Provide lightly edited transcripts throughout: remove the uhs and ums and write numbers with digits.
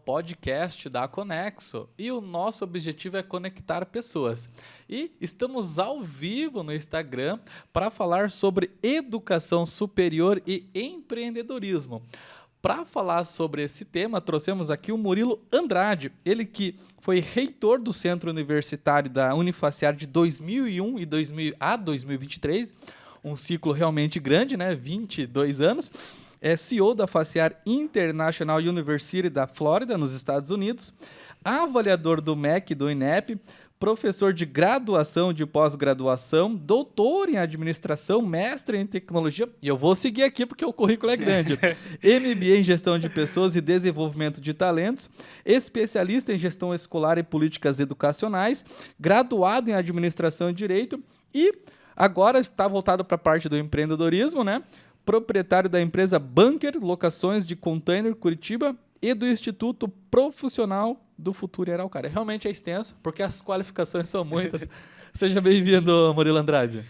podcast da Conexo e o nosso objetivo é conectar pessoas. E estamos ao vivo no Instagram para falar sobre educação superior e empreendedorismo. Para falar sobre esse tema, trouxemos aqui o Murilo Andrade, ele que foi reitor do Centro Universitário da Unifaciar de 2001 a 2023, um ciclo realmente grande, né? 22 anos. É CEO da Faciar International University da Flórida, nos Estados Unidos, avaliador do MEC do INEP, professor de graduação, de pós-graduação, doutor em administração, mestre em tecnologia, e eu vou seguir aqui porque o currículo é grande, MBA em gestão de pessoas e desenvolvimento de talentos, especialista em gestão escolar e políticas educacionais, graduado em administração e direito e agora está voltado para a parte do empreendedorismo, né? Proprietário da empresa Bunker Locações de Container Curitiba e do Instituto Profissional do Futuro em Araucária. Realmente é extenso, porque as qualificações são muitas. Seja bem-vindo, Murilo Andrade.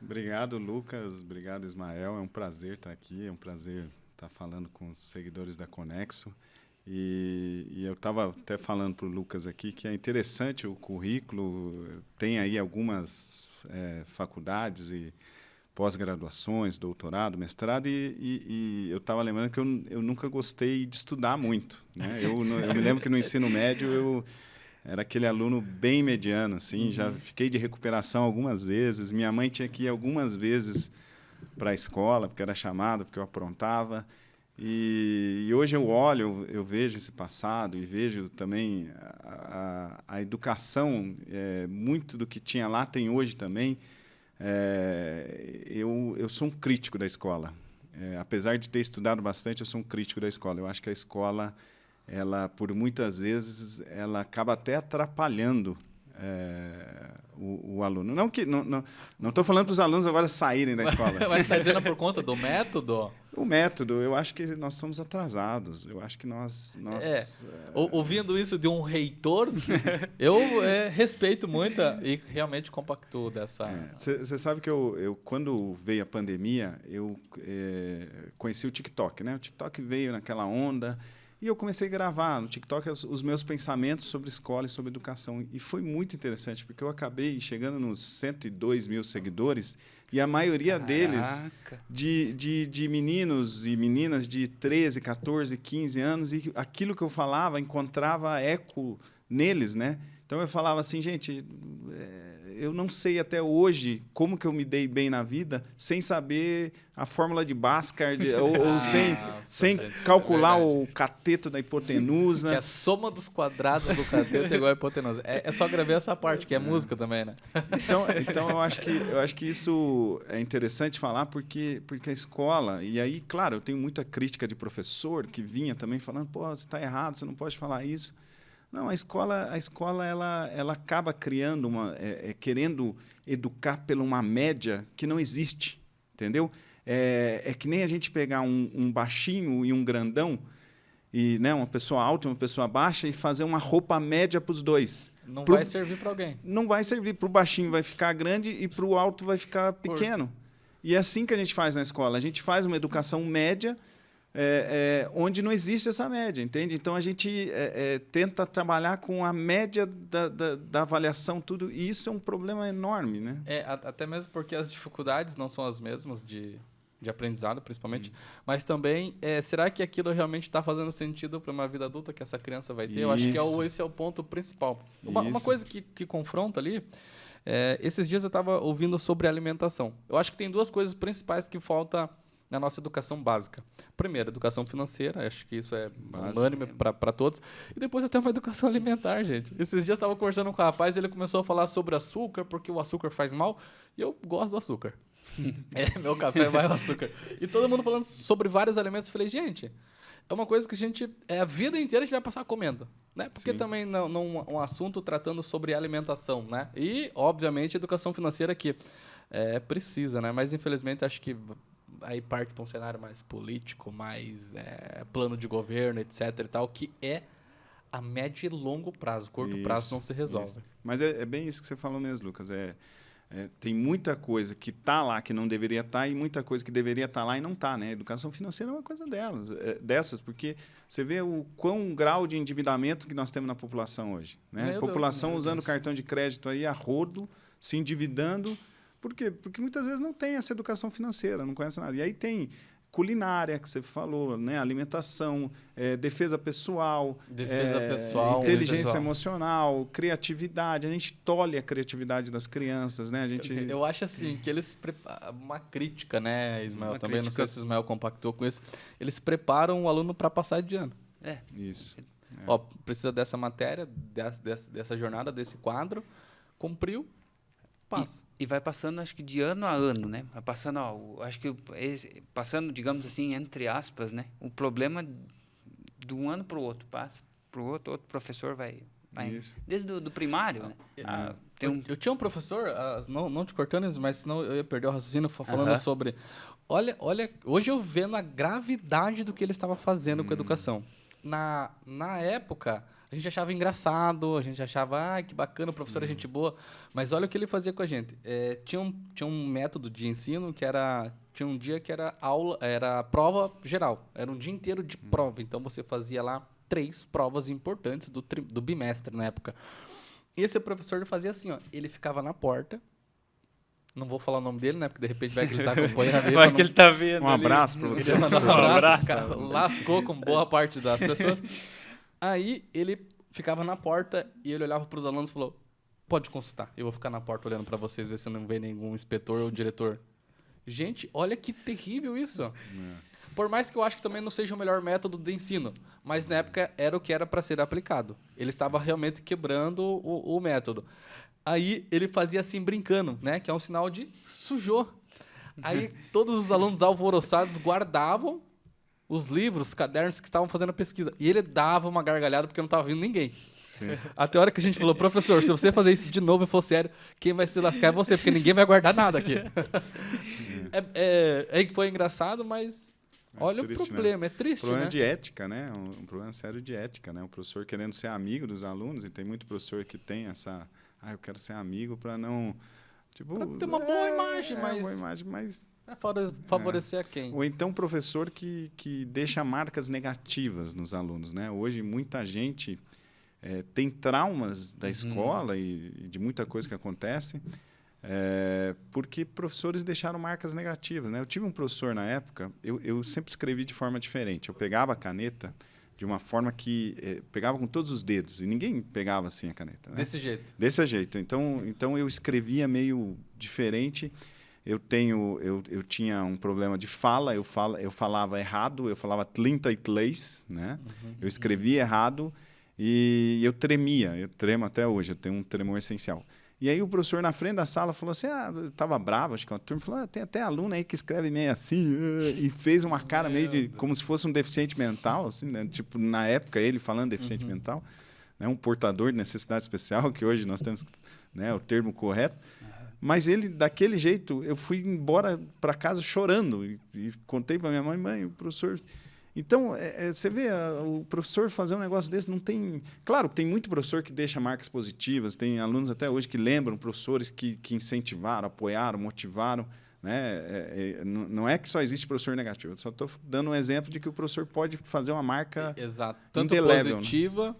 Obrigado, Lucas. Obrigado, Ismael. É um prazer estar aqui, é um prazer estar falando com os seguidores da Conexo. E eu estava até falando para o Lucas aqui que é interessante o currículo, tem aí algumas faculdades e pós-graduações, doutorado, mestrado, e eu estava lembrando que eu nunca gostei de estudar muito, né? Eu me lembro que no ensino médio eu era aquele aluno bem mediano, assim, já fiquei de recuperação algumas vezes, minha mãe tinha que ir algumas vezes para a escola, porque era chamada, porque eu aprontava, e hoje eu olho, eu vejo esse passado e vejo também a educação, muito do que tinha lá tem hoje também. Eu sou um crítico da escola. Apesar de ter estudado bastante, eu sou um crítico da escola. Eu acho que a escola, ela, por muitas vezes, ela acaba até atrapalhando o aluno. Não estou falando para os alunos agora saírem da escola. Mas está dizendo por conta do método? O método, eu acho que nós somos atrasados. Eu acho que nós ouvindo isso de um reitor, eu respeito muito e realmente compactuo dessa... Você sabe que eu, quando veio a pandemia, eu conheci o TikTok, né? O TikTok veio naquela onda e eu comecei a gravar no TikTok os meus pensamentos sobre escola e sobre educação. E foi muito interessante, porque eu acabei chegando nos 102 mil seguidores e a maioria deles de meninos e meninas de 13, 14, 15 anos, e aquilo que eu falava encontrava eco neles, né? Então eu falava assim, gente, eu não sei até hoje como que eu me dei bem na vida sem saber a fórmula de Bhaskara ou sem calcular o cateto da hipotenusa. Que a soma dos quadrados do cateto é igual a hipotenusa. É só gravar essa parte, que é música também, né? Então eu acho que isso é interessante falar porque a escola, e aí, claro, eu tenho muita crítica de professor que vinha também falando, pô, você está errado, você não pode falar isso. Não, a escola ela acaba criando querendo educar pela uma média que não existe, entendeu? É que nem a gente pegar um baixinho e um grandão, e, né, uma pessoa alta e uma pessoa baixa, e fazer uma roupa média para os dois. Não vai servir para alguém. Não vai servir. Para o baixinho vai ficar grande e para o alto vai ficar pequeno. E é assim que a gente faz na escola. A gente faz uma educação média, onde não existe essa média, entende? Então, a gente tenta trabalhar com a média da avaliação, tudo, e isso é um problema enorme, né? Até mesmo porque as dificuldades não são as mesmas de aprendizado, principalmente, mas também, será que aquilo realmente está fazendo sentido para uma vida adulta que essa criança vai ter? Isso. Eu acho que esse é o ponto principal. Uma coisa que confronta ali, esses dias eu estava ouvindo sobre alimentação. Eu acho que tem duas coisas principais que faltam na nossa educação básica. Primeiro, educação financeira, acho que isso é unânime para todos. E depois até uma educação alimentar, gente. Esses dias eu estava conversando com o rapaz e ele começou a falar sobre açúcar, porque o açúcar faz mal, e eu gosto do açúcar. Meu café vai o açúcar. E todo mundo falando sobre vários alimentos. Eu falei, gente, é uma coisa que a gente, a vida inteira a gente vai passar comendo, né? Porque Sim. também um assunto tratando sobre alimentação, né? E, obviamente, educação financeira que precisa, né? Mas, infelizmente, acho que aí parte para um cenário mais político, mais plano de governo, etc. e tal, que é a médio e longo prazo. Curto prazo não se resolve. Isso. Mas é bem isso que você falou mesmo, Lucas. tem muita coisa que está lá que não deveria estar e muita coisa que deveria estar lá e não está, né? A educação financeira é uma coisa dessas, porque você vê o quão grau de endividamento que nós temos na população hoje, né? A população usando cartão de crédito aí a rodo, se endividando. Por quê? Porque muitas vezes não tem essa educação financeira, não conhece nada. E aí tem culinária, que você falou, né? Alimentação, defesa pessoal, inteligência emocional, criatividade. A gente tolhe a criatividade das crianças, né? Eu acho assim que eles uma crítica, né, Ismael? Uma também crítica. Não sei se o Ismael compactou com isso. Eles preparam o aluno para passar de ano. Isso. Ó, precisa dessa matéria, dessa jornada, desse quadro, cumpriu. Passa. E vai passando, acho que de ano a ano, né? Vai passando, acho que passando, digamos assim, entre aspas, né? O problema de um ano para o outro passa, para o outro professor vai desde o primário, né? Eu tinha um professor, não te cortando, mas senão eu ia perder o raciocínio falando sobre... Olha, hoje eu vendo a gravidade do que ele estava fazendo com a educação. Na época... A gente achava engraçado, a gente achava, que bacana, o professor é gente boa. Mas olha o que ele fazia com a gente. Tinha um método de ensino que era... Tinha um dia que era prova geral. Era um dia inteiro de prova. Então, você fazia lá 3 provas importantes do bimestre, na época. E esse professor fazia assim, ó. Ele ficava na porta. Não vou falar o nome dele, né? Porque, de repente, vai que ele tá acompanhando. Vai que ele tá vendo. Um abraço para você. Um abraço. Lascou com boa parte das pessoas. Aí ele ficava na porta e ele olhava para os alunos e falou: pode consultar, eu vou ficar na porta olhando para vocês, ver se não vem nenhum inspetor ou diretor. Gente, olha que terrível isso. Por mais que eu acho que também não seja o melhor método de ensino, mas na época era o que era para ser aplicado. Ele estava realmente quebrando o método. Aí ele fazia assim brincando, né? Que é um sinal de sujou. Aí todos os alunos alvoroçados guardavam os livros, os cadernos que estavam fazendo a pesquisa. E ele dava uma gargalhada porque não estava vindo ninguém. Sim. Até a hora que a gente falou: professor, se você fazer isso de novo e for sério, quem vai se lascar é você, porque ninguém vai guardar nada aqui. Foi engraçado, mas olha triste, o problema, né? É triste, problema, né? De ética, né? Um problema sério de ética, né? O professor querendo ser amigo dos alunos, e tem muito professor que tem essa... eu quero ser amigo para não... Pra ter uma boa imagem, mas... Boa imagem, mas... Favorecer a quem? Ou então professor que deixa marcas negativas nos alunos, né? Hoje muita gente tem traumas da escola e de muita coisa que acontece porque professores deixaram marcas negativas, né? Eu tive um professor na época, eu sempre escrevi de forma diferente. Eu pegava a caneta de uma forma que pegava com todos os dedos e ninguém pegava assim a caneta, né? Desse jeito? Desse jeito. Então eu escrevia meio diferente. Eu tinha um problema de fala, eu falava errado, eu falava tlinta e tlês, né? Eu escrevia errado e eu tremia, eu tremo até hoje, eu tenho um tremor essencial. E aí o professor na frente da sala falou assim, eu estava bravo, acho que a turma falou, tem até aluno aí que escreve meio assim, e fez uma cara meio de, como se fosse um deficiente mental, assim, né? Tipo, na época ele falando deficiente mental, né? Um portador de necessidade especial, que hoje nós temos, né, o termo correto. Mas ele, daquele jeito, eu fui embora para casa chorando e contei para minha mãe, o professor... Então, você vê, o professor fazer um negócio desse não tem... Claro, tem muito professor que deixa marcas positivas, tem alunos até hoje que lembram professores que incentivaram, apoiaram, motivaram, né? Não é que só existe professor negativo, eu só estou dando um exemplo de que o professor pode fazer uma marca tanto indelével, positiva, né?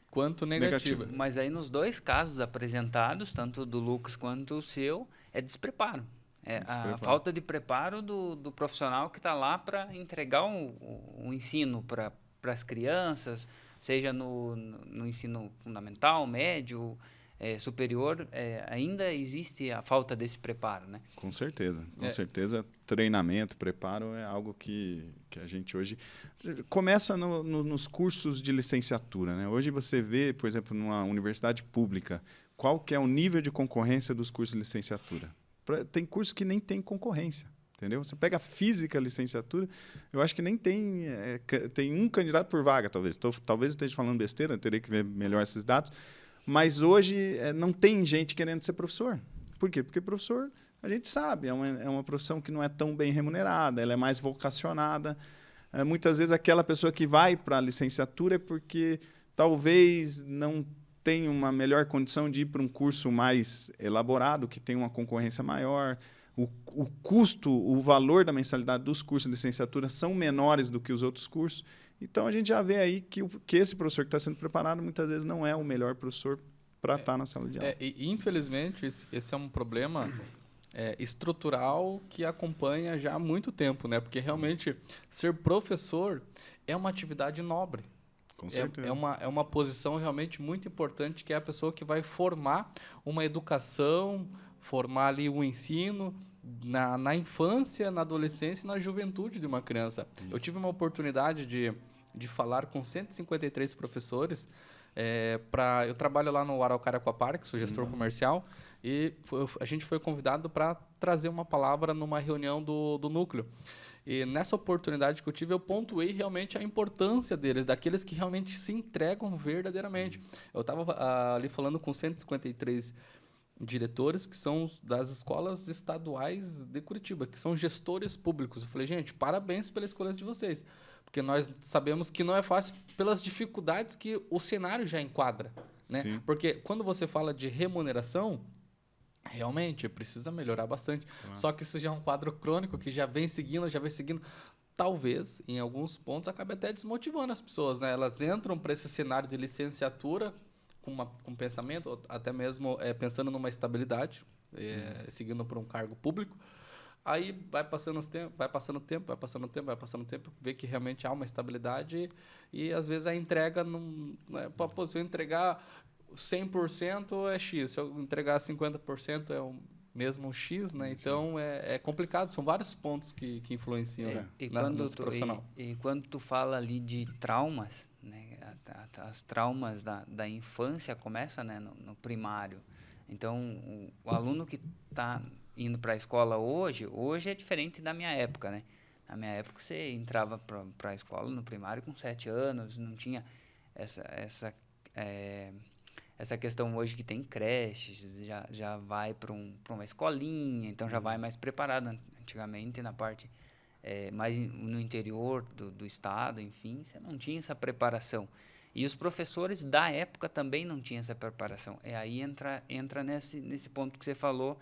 Quanto negativa. Mas aí nos 2 casos apresentados, tanto do Lucas quanto o seu, é despreparo. A falta de preparo do profissional que está lá para entregar o ensino para as crianças, seja no ensino fundamental, médio, superior, ainda existe a falta desse preparo, né? Com certeza. Com certeza, treinamento, preparo é algo que a gente hoje... Começa nos cursos de licenciatura, né? Hoje você vê, por exemplo, numa universidade pública, qual que é o nível de concorrência dos cursos de licenciatura. Tem cursos que nem tem concorrência, entendeu? Você pega física, licenciatura, eu acho que nem tem... tem um candidato por vaga, talvez. Talvez esteja falando besteira, teria que ver melhor esses dados. Mas hoje não tem gente querendo ser professor. Por quê? Porque professor, a gente sabe, é uma profissão que não é tão bem remunerada, ela é mais vocacionada. Muitas vezes aquela pessoa que vai para a licenciatura é porque talvez não tem uma melhor condição de ir para um curso mais elaborado, que tem uma concorrência maior. O custo, o valor da mensalidade dos cursos de licenciatura são menores do que os outros cursos. Então, a gente já vê aí que esse professor que está sendo preparado, muitas vezes, não é o melhor professor para estar na sala de aula. E, infelizmente, esse é um problema estrutural que acompanha já há muito tempo, né? Porque, realmente, ser professor é uma atividade nobre. Com certeza. É uma posição realmente muito importante, que é a pessoa que vai formar uma educação, formar ali o ensino na infância, na adolescência e na juventude de uma criança. Eu tive uma oportunidade de falar com 153 professores. Eu trabalho lá no Araucária Aquapark, sou gestor comercial, e a gente foi convidado para trazer uma palavra numa reunião do núcleo. E nessa oportunidade que eu tive, eu pontuei realmente a importância deles, daqueles que realmente se entregam verdadeiramente. Eu estava ali falando com 153 diretores que são das escolas estaduais de Curitiba, que são gestores públicos. Eu falei, gente, parabéns pela escolha de vocês, porque nós sabemos que não é fácil pelas dificuldades que o cenário já enquadra, né? Sim. Porque quando você fala de remuneração, realmente precisa melhorar bastante. Só que isso já é um quadro crônico que já vem seguindo. Talvez, em alguns pontos, acabe até desmotivando as pessoas, né? Elas entram para esse cenário de licenciatura com pensamento, até mesmo pensando numa estabilidade, seguindo por um cargo público. Aí vai passando o tempo, vê que realmente há uma estabilidade e às vezes a entrega não, né? Pô, se eu entregar 100% é X, se eu entregar 50% é o mesmo X, né? Então é complicado, são vários pontos que influenciam no profissional. E quando tu fala ali de traumas, né? As traumas da infância começam, né, no primário. Então, o aluno que está indo para a escola hoje é diferente da minha época, né? Na minha época, você entrava para a escola no primário com 7 anos, não tinha essa questão hoje que tem creches, já vai para uma escolinha, então já vai mais preparado. Antigamente, na parte mais no interior do estado, enfim, você não tinha essa preparação. E os professores da época também não tinham essa preparação. Aí entra nesse ponto que você falou,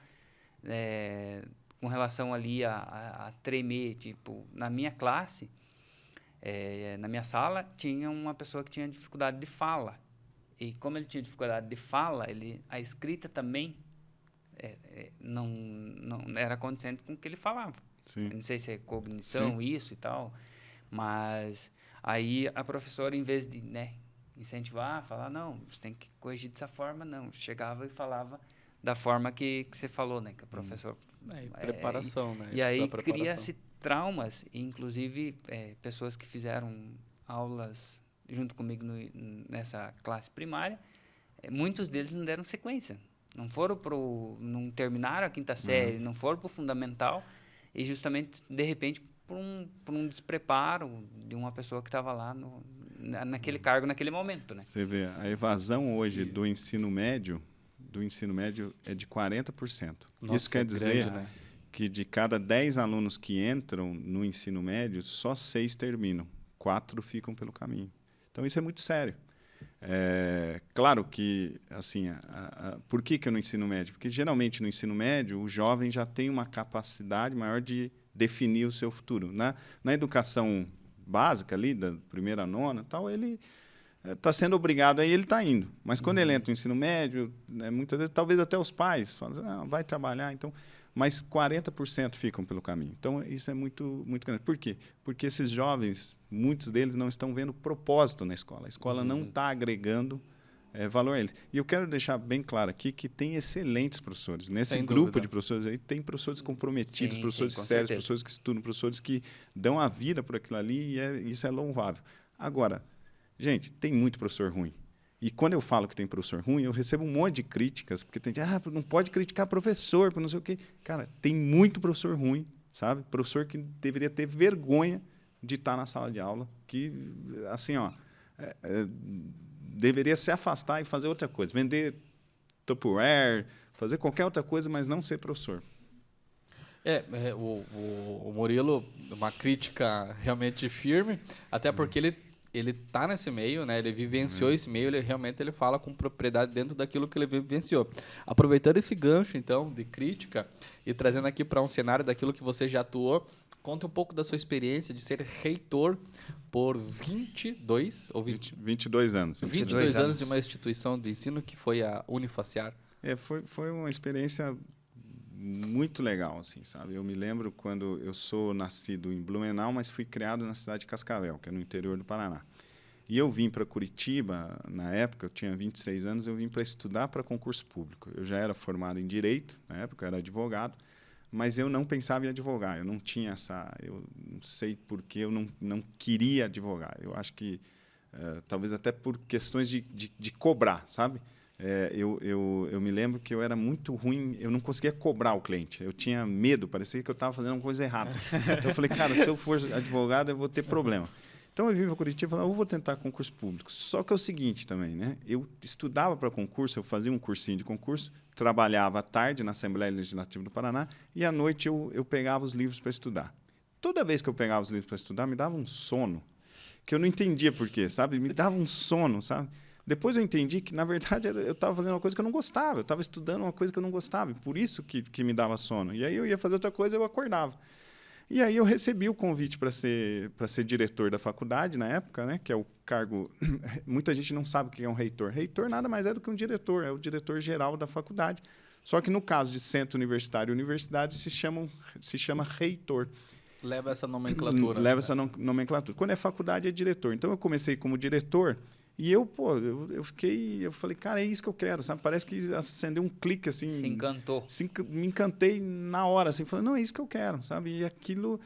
com relação ali a tremer. Tipo, na minha classe, na minha sala, tinha uma pessoa que tinha dificuldade de fala. E como ele tinha dificuldade de fala, a escrita também não era condizente com o que ele falava. Sim. Não sei se é cognição, isso e tal, mas aí a professora, em vez de incentivar, falar, não, você tem que corrigir dessa forma, não. Chegava e falava da forma que você falou, né? Que a professora... preparação, né? E aí cria-se traumas, inclusive pessoas que fizeram aulas junto comigo nessa classe primária, muitos deles não deram sequência. Não terminaram a quinta série, não foram para o fundamental, e justamente, de repente, por um despreparo de uma pessoa que estava lá naquele cargo, naquele momento, né? Você vê, a evasão hoje do ensino médio é de 40%. Nossa, isso quer dizer grande, né? que de cada 10 alunos que entram no ensino médio, só 6 terminam, 4 ficam pelo caminho. Então, isso é muito sério. Claro que, assim, por que no ensino médio? Porque, geralmente, no ensino médio, o jovem já tem uma capacidade maior de definir o seu futuro. Na educação básica, ali, da primeira a nona, tal, ele está sendo obrigado, aí ele está indo. Mas, quando ele entra no ensino médio, muitas vezes, talvez até os pais falam, vai trabalhar, então... Mas 40% ficam pelo caminho. Então, isso é muito, muito grande. Por quê? Porque esses jovens, muitos deles não estão vendo propósito na escola. A escola não está agregando valor a eles. E eu quero deixar bem claro aqui que tem excelentes professores. Nesse Sem grupo dúvida. de professores aí, tem professores comprometidos, Sim, professores com sérios, certeza. professores que estudam, professores que dão a vida por aquilo ali, e isso é louvável. Agora, gente, tem muito professor ruim. E quando eu falo que tem professor ruim, eu recebo um monte de críticas, porque tem gente, não pode criticar professor, por não sei o quê. Cara, tem muito professor ruim, sabe? Professor que deveria ter vergonha de estar na sala de aula, que, assim, deveria se afastar e fazer outra coisa, vender Tupperware, fazer qualquer outra coisa, mas não ser professor. O Murilo, uma crítica realmente firme, até porque ele ele tá nesse meio, né? Ele vivenciou esse meio, ele realmente fala com propriedade dentro daquilo que ele vivenciou. Aproveitando esse gancho, então, de crítica e trazendo aqui para um cenário daquilo que você já atuou, conta um pouco da sua experiência de ser reitor por 22 ou 22 anos. 22 anos de uma instituição de ensino que foi a Unifaciar. Foi uma experiência muito legal, assim, sabe? Eu me lembro quando eu sou nascido em Blumenau, mas fui criado na cidade de Cascavel, que é no interior do Paraná. E eu vim para Curitiba, na época, eu tinha 26 anos, eu vim para estudar para concurso público. Eu já era formado em Direito, na época eu era advogado, mas eu não pensava em advogar, eu não tinha essa... Eu não sei por que eu não queria advogar. Eu acho que, talvez até por questões de cobrar, sabe? Eu me lembro que eu era muito ruim, eu não conseguia cobrar o cliente. Eu tinha medo, parecia que eu estava fazendo uma coisa errada. Então eu falei, cara, se eu for advogado, eu vou ter problema. Então eu vim para Curitiba e falei, eu vou tentar concurso público. Só que é o seguinte também, né? Eu estudava para concurso, eu fazia um cursinho de concurso, trabalhava à tarde na Assembleia Legislativa do Paraná e à noite eu pegava os livros para estudar. Toda vez que eu pegava os livros para estudar, me dava um sono, que eu não entendia por quê, sabe? Me dava um sono, sabe? Depois eu entendi que, na verdade, eu estava fazendo uma coisa que eu não gostava. Eu estava estudando uma coisa que eu não gostava. Por isso que me dava sono. E aí eu ia fazer outra coisa e eu acordava. E aí eu recebi o convite para ser diretor da faculdade, na época, né, que é o cargo... Muita gente não sabe o que é um reitor. Reitor nada mais é do que um diretor. É o diretor-geral da faculdade. Só que, no caso de centro universitário e universidade, se chama reitor. Leva essa nomenclatura. Leva essa nomenclatura. Quando é faculdade, é diretor. Então, eu comecei como diretor... E eu falei, cara, é isso que eu quero, sabe? Parece que acendeu um clique, assim. Se encantou. Me encantei na hora, assim. Falei, não, é isso que eu quero, sabe? E aquilo,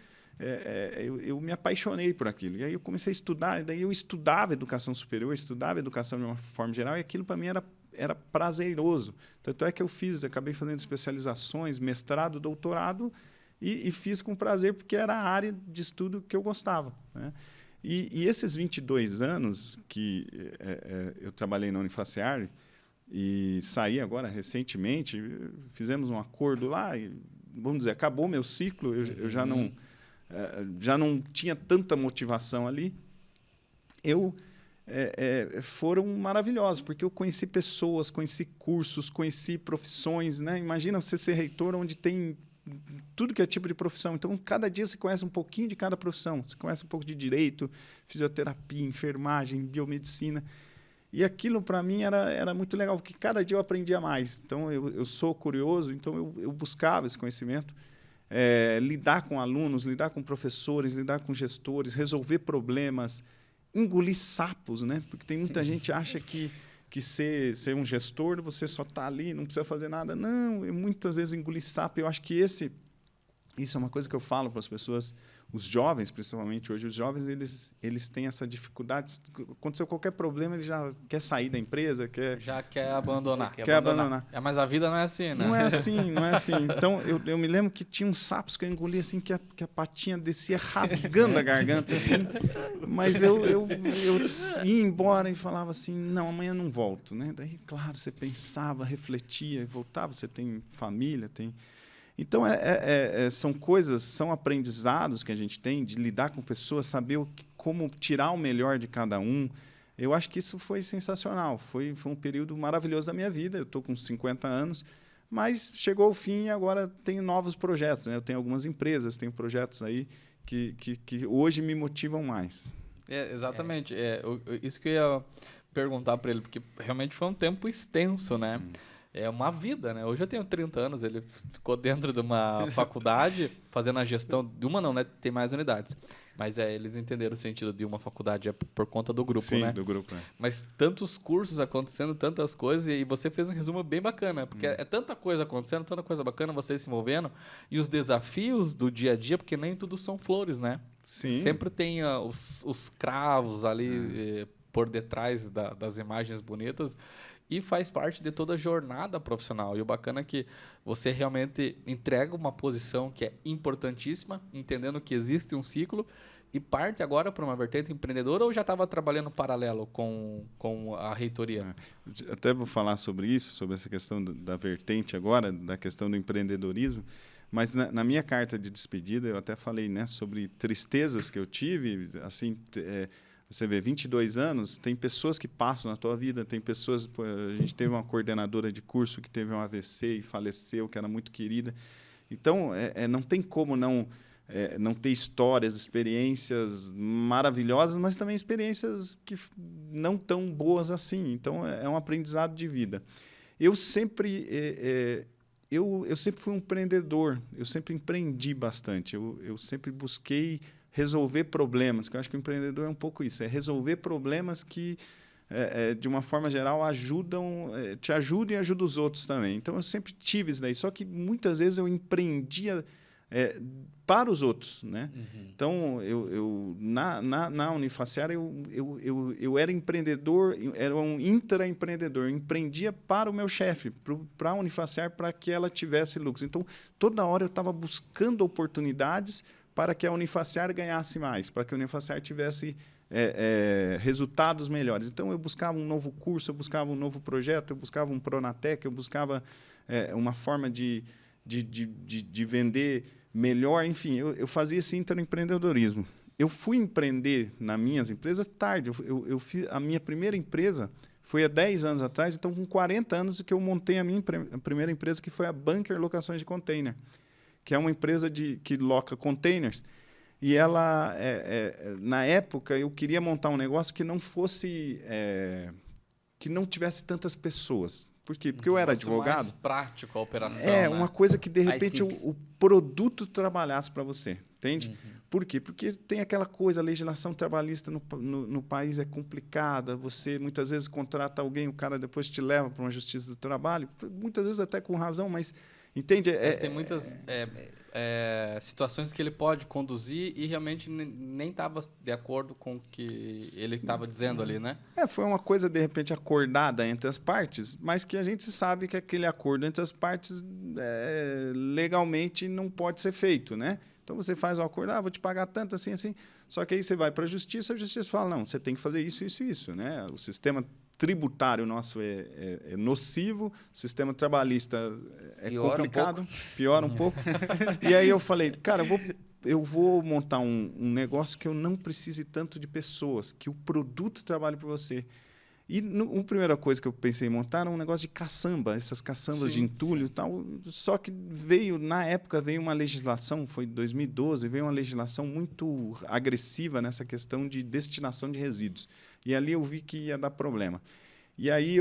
eu me apaixonei por aquilo. E aí eu comecei a estudar, e daí eu estudava educação superior, eu estudava educação de uma forma geral, e aquilo para mim era prazeroso. Tanto é que eu acabei fazendo especializações, mestrado, doutorado, e fiz com prazer, porque era a área de estudo que eu gostava, né? E esses 22 anos que eu trabalhei na Unifaciar e saí agora recentemente, fizemos um acordo lá e, vamos dizer, acabou meu ciclo, eu já não tinha tanta motivação ali. Foram maravilhosos, porque eu conheci pessoas, conheci cursos, conheci profissões, né? Imagina você ser reitor onde tem tudo que é tipo de profissão. Então, cada dia você conhece um pouquinho de cada profissão. Você conhece um pouco de direito, fisioterapia, enfermagem, biomedicina. E aquilo, para mim, era muito legal, porque cada dia eu aprendia mais. Então, eu sou curioso, então eu buscava esse conhecimento. Lidar com alunos, lidar com professores, lidar com gestores, resolver problemas, engolir sapos, né? Porque tem muita gente que acha que ser um gestor, você só está ali, não precisa fazer nada. Não, eu muitas vezes engoli sapo. Eu acho que isso é uma coisa que eu falo para as pessoas, os jovens, principalmente hoje, os jovens, eles têm essa dificuldade. Aconteceu qualquer problema, ele já quer sair da empresa, já quer abandonar. Quer abandonar. Mas a vida não é assim, né? Não é assim. Então, eu me lembro que tinha uns sapos que eu engoli assim, que a patinha descia rasgando a garganta, assim. Mas eu ia embora e falava assim, não, amanhã eu não volto, né? Daí, claro, você pensava, refletia, voltava, você tem família, tem... Então, são aprendizados que a gente tem de lidar com pessoas, saber como tirar o melhor de cada um. Eu acho que isso foi sensacional. Foi um período maravilhoso da minha vida. Eu estou com 50 anos, mas chegou ao fim e agora tenho novos projetos, né? Eu tenho algumas empresas, tenho projetos aí que hoje me motivam mais. Exatamente. Isso que eu ia perguntar para ele, porque realmente foi um tempo extenso, né? É uma vida, né? Hoje eu tenho 30 anos, ele ficou dentro de uma faculdade, fazendo a gestão de uma não, né? Tem mais unidades. Mas eles entenderam o sentido de uma faculdade por conta do grupo, né? Sim, do grupo, Mas tantos cursos acontecendo, tantas coisas, e você fez um resumo bem bacana, porque é tanta coisa acontecendo, tanta coisa bacana, você se envolvendo, e os desafios do dia a dia, porque nem tudo são flores, né? Sim. Sempre tem os cravos ali por detrás das imagens bonitas, e faz parte de toda a jornada profissional. E o bacana é que você realmente entrega uma posição que é importantíssima, entendendo que existe um ciclo, e parte agora para uma vertente empreendedora, ou já estava trabalhando paralelo com a reitoria? Até vou falar sobre isso, sobre essa questão da vertente agora, da questão do empreendedorismo, mas na minha carta de despedida eu até falei, né, sobre tristezas que eu tive, assim... Você vê, 22 anos, tem pessoas que passam na tua vida, tem pessoas... Pô, a gente teve uma coordenadora de curso que teve um AVC e faleceu, que era muito querida. Então, não tem como não ter histórias, experiências maravilhosas, mas também experiências que não tão boas assim. Então, é um aprendizado de vida. Eu sempre fui um empreendedor, eu sempre empreendi bastante, eu sempre busquei resolver problemas, que eu acho que o empreendedor é um pouco isso, é resolver problemas que, de uma forma geral, te ajudam e ajudam os outros também. Então, eu sempre tive isso daí, só que muitas vezes eu empreendia para os outros, né? Uhum. Então, na Unifaciar, eu era empreendedor, era um intraempreendedor. Eu empreendia para o meu chefe, para a Unifaciar, para que ela tivesse lucros. Então, toda hora eu estava buscando oportunidades para que a Unifaciar ganhasse mais, para que a Unifaciar tivesse resultados melhores. Então, eu buscava um novo curso, eu buscava um novo projeto, eu buscava um Pronatec, eu buscava uma forma de vender melhor, enfim, eu fazia esse intraempreendedorismo. Eu fui empreender nas minhas empresas tarde. Eu fiz, a minha primeira empresa foi há 10 anos atrás, então com 40 anos que eu montei a minha primeira empresa, que foi a Bunker Locações de Container, que é uma empresa que loca containers. E ela, na época, eu queria montar um negócio que não fosse... que não tivesse tantas pessoas. Por quê? Porque eu era advogado. Mais prático a operação. Né? Uma coisa que, de repente, o produto trabalhasse para você. Entende? Uhum. Por quê? Porque tem aquela coisa, a legislação trabalhista no país é complicada. Você, muitas vezes, contrata alguém, o cara depois te leva para uma justiça do trabalho. Muitas vezes até com razão, mas... Entende? Mas tem muitas situações que ele pode conduzir e realmente nem estava de acordo com o que ele estava dizendo ali, né? Foi uma coisa, de repente, acordada entre as partes, mas que a gente sabe que aquele acordo entre as partes legalmente não pode ser feito, né? Então, você faz o acordo, vou te pagar tanto, assim, assim. Só que aí você vai para a justiça fala, não, você tem que fazer isso, isso, isso, né? O sistema tributário nosso é nocivo, o sistema trabalhista piora complicado, piora um pouco. E aí eu falei, cara, eu vou montar um negócio que eu não precise tanto de pessoas, que o produto trabalhe por você. E a primeira coisa que eu pensei em montar era um negócio de caçamba, essas caçambas de entulho e tal. Só que na época veio uma legislação, foi em 2012, veio uma legislação muito agressiva nessa questão de destinação de resíduos. E ali eu vi que ia dar problema. E aí,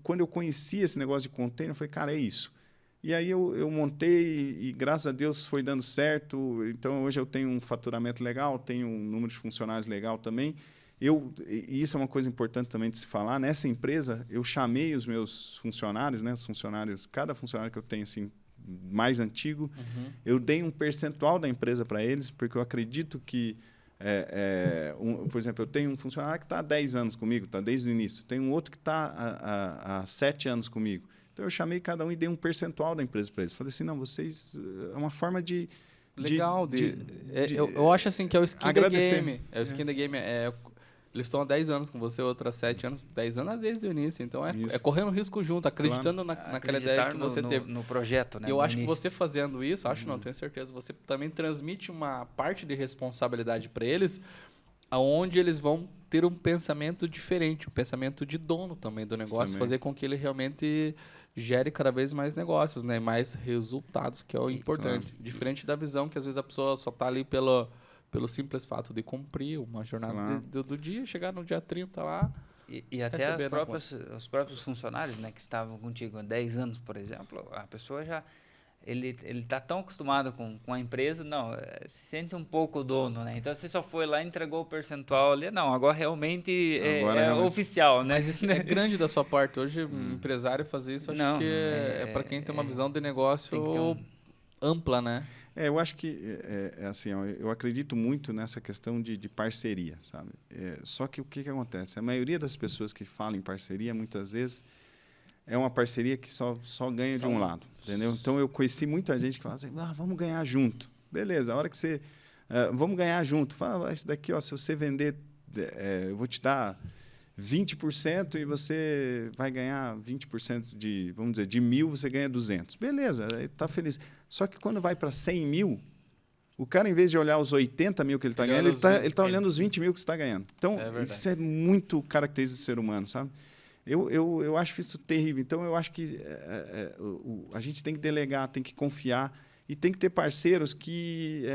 quando eu conheci esse negócio de container, eu falei, cara, é isso. E aí eu montei e, graças a Deus, foi dando certo. Então, hoje eu tenho um faturamento legal, tenho um número de funcionários legal também. E isso é uma coisa importante também de se falar. Nessa empresa, eu chamei os meus funcionários, né, os funcionários, cada funcionário que eu tenho assim, mais antigo, eu dei um percentual da empresa para eles, porque eu acredito que, por exemplo, eu tenho um funcionário que está há 10 anos comigo, está desde o início. Tem um outro que está há 7 anos comigo. Então, eu chamei cada um e dei um percentual da empresa para eles. Falei assim, não, vocês... É uma forma de... Legal. Eu acho assim que é o skin the game. É o skin the game. Eles estão há 10 anos com você, outros 7 anos, 10 anos desde o início. Então, é correndo risco junto, acreditando naquela ideia que você teve. No projeto, né? Eu acho que você fazendo isso, não, tenho certeza, você também transmite uma parte de responsabilidade para eles, aonde eles vão ter um pensamento diferente, um pensamento de dono também do negócio, fazer com que ele realmente gere cada vez mais negócios, né? Mais resultados, que é o importante. Claro. Diferente da visão que às vezes a pessoa só está ali pelo simples fato de cumprir uma jornada do dia, chegar no dia 30 lá... E até os próprios funcionários, né, que estavam contigo há 10 anos, por exemplo, a pessoa já... Ele está tão acostumado com a empresa, se sente um pouco o dono, né? Então, você só foi lá e entregou o percentual ali. Não, agora realmente é oficial, né? Mas isso é grande da sua parte. Hoje, um empresário fazer isso, acho que é para quem tem uma visão de negócio ampla, né? Eu acho que, assim, eu acredito muito nessa questão de parceria, sabe? Só que o que acontece? A maioria das pessoas que falam em parceria, muitas vezes, é uma parceria que só ganha de um lado, entendeu? Então, eu conheci muita gente que fala assim, vamos ganhar junto. Beleza, a hora que você... vamos ganhar junto. Fala, isso daqui, se você vender, eu vou te dar 20% e você vai ganhar 20% de, vamos dizer, de 1.000, você ganha 200. Beleza, está feliz. Só que quando vai para 100 mil, O cara, em vez de olhar os 80 mil que ele está ganhando, ele está olhando os 20 mil que você está ganhando. Então, isso é muito característico do ser humano, sabe? Eu acho isso terrível. Então, eu acho que a gente tem que delegar, tem que confiar e tem que ter parceiros que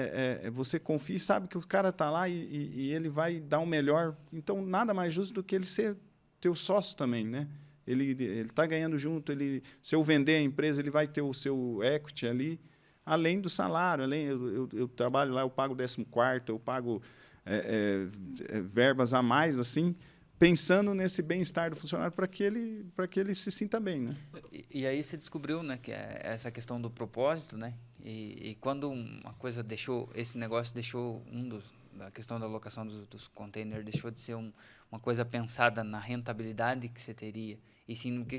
você confia e sabe que o cara está lá e ele vai dar o melhor. Então, nada mais justo do que ele ser teu sócio também, né? Ele está ganhando junto. Se eu vender a empresa, ele vai ter o seu equity ali, além do salário. Eu trabalho lá, eu pago 14º, eu pago verbas a mais, assim, pensando nesse bem-estar do funcionário para que ele se sinta bem, né? E aí você descobriu, né, que é essa questão do propósito, né? E quando uma coisa esse negócio deixou a questão da alocação dos containers deixou de ser uma coisa pensada na rentabilidade que você teria, e sim no que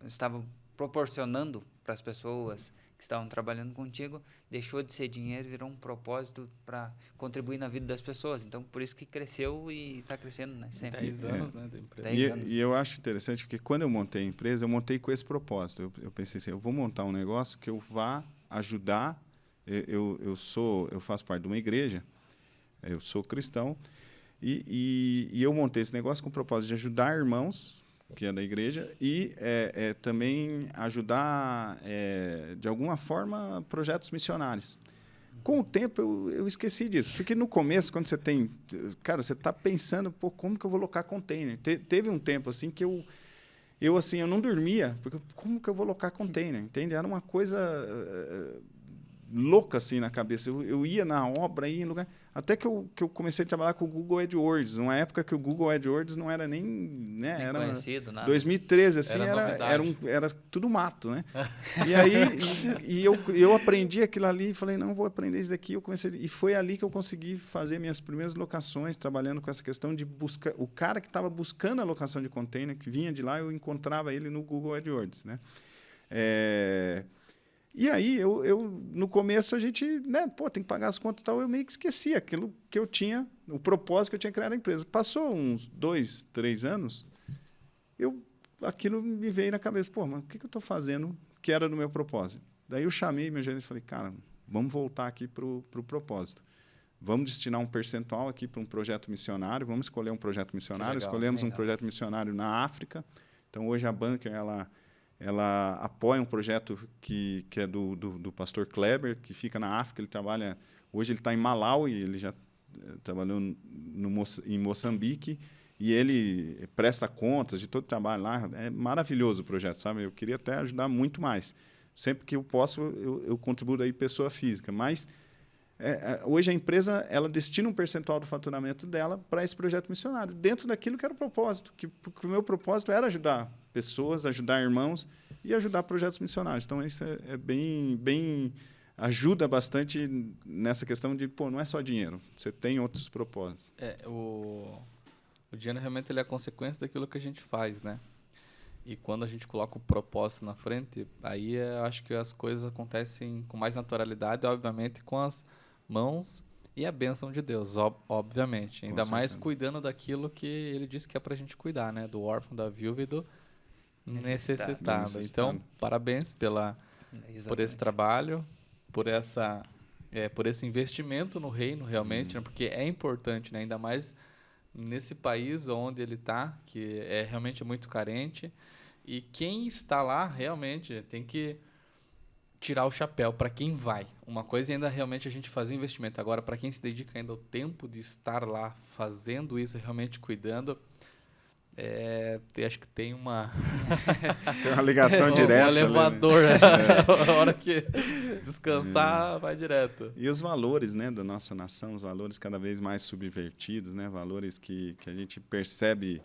estava proporcionando para as pessoas que estavam trabalhando contigo, deixou de ser dinheiro e virou um propósito para contribuir na vida das pessoas. Então, por isso que cresceu e está crescendo, né? Sempre. 10 anos, né, da empresa. 10 anos. E eu acho interessante, porque quando eu montei a empresa, eu montei com esse propósito. Eu pensei assim, eu vou montar um negócio que eu vá ajudar. Eu faço parte de uma igreja, eu sou cristão, e eu montei esse negócio com o propósito de ajudar irmãos, que é da igreja, e também ajudar, de alguma forma, projetos missionários. Com o tempo, eu esqueci disso, porque no começo, quando você tem... Cara, você está pensando, pô, como que eu vou locar container? Teve um tempo assim que eu não dormia, porque como que eu vou locar container? Entende? Era uma coisa louca assim na cabeça. Eu ia na obra, ia em lugar... Até que eu comecei a trabalhar com o Google AdWords, numa época que o Google AdWords não era nem... Né, nem era conhecido, nada. 2013, assim, era tudo mato, né? E aí eu aprendi aquilo ali e falei, não, vou aprender isso daqui. E foi ali que eu consegui fazer minhas primeiras locações, trabalhando com essa questão de buscar... O cara que estava buscando a locação de container, que vinha de lá, eu encontrava ele no Google AdWords, né? E aí, no começo, a gente, né, tem que pagar as contas e tal, eu meio que esqueci aquilo que eu tinha, o propósito que eu tinha criado a empresa. Passou uns 2, 3 anos, aquilo me veio na cabeça, mas o que eu estou fazendo que era do meu propósito? Daí eu chamei meu gerente e falei, cara, vamos voltar aqui para o propósito. Vamos destinar um percentual aqui para um projeto missionário, vamos escolher um projeto missionário. Escolhemos um projeto missionário na África. Então, hoje a Bunker, ela apoia um projeto que é do pastor Kleber, que fica na África. Hoje ele está em Malawi, ele já trabalhou em Moçambique, e ele presta contas de todo o trabalho lá. É maravilhoso o projeto, sabe? Eu queria até ajudar muito mais. Sempre que eu posso, eu contribuo aí pessoa física. Mas hoje a empresa ela destina um percentual do faturamento dela para esse projeto missionário, dentro daquilo que era o propósito, porque o meu propósito era ajudar pessoas, ajudar irmãos e ajudar projetos missionários. Então, isso é bem ajuda bastante nessa questão de, não é só dinheiro, você tem outros propósitos. O dinheiro realmente ele é a consequência daquilo que a gente faz, né? E quando a gente coloca o propósito na frente, aí acho que as coisas acontecem com mais naturalidade, obviamente, com as mãos e a bênção de Deus, obviamente. Ainda mais cuidando daquilo que ele disse que é pra gente cuidar, né? Do órfão, da viúva e do necessitado. Então, parabéns por esse trabalho, por esse investimento no reino, realmente, né? Porque é importante, né? Ainda mais nesse país onde ele está, que é realmente muito carente. E quem está lá, realmente, tem que tirar o chapéu para quem vai. Uma coisa é ainda realmente a gente fazer investimento. Agora, para quem se dedica ainda ao tempo de estar lá fazendo isso, realmente cuidando, acho que tem uma... tem uma ligação direta. Um elevador, né? A hora que descansar, vai direto. E os valores, né, da nossa nação, os valores cada vez mais subvertidos, né? Valores que a gente percebe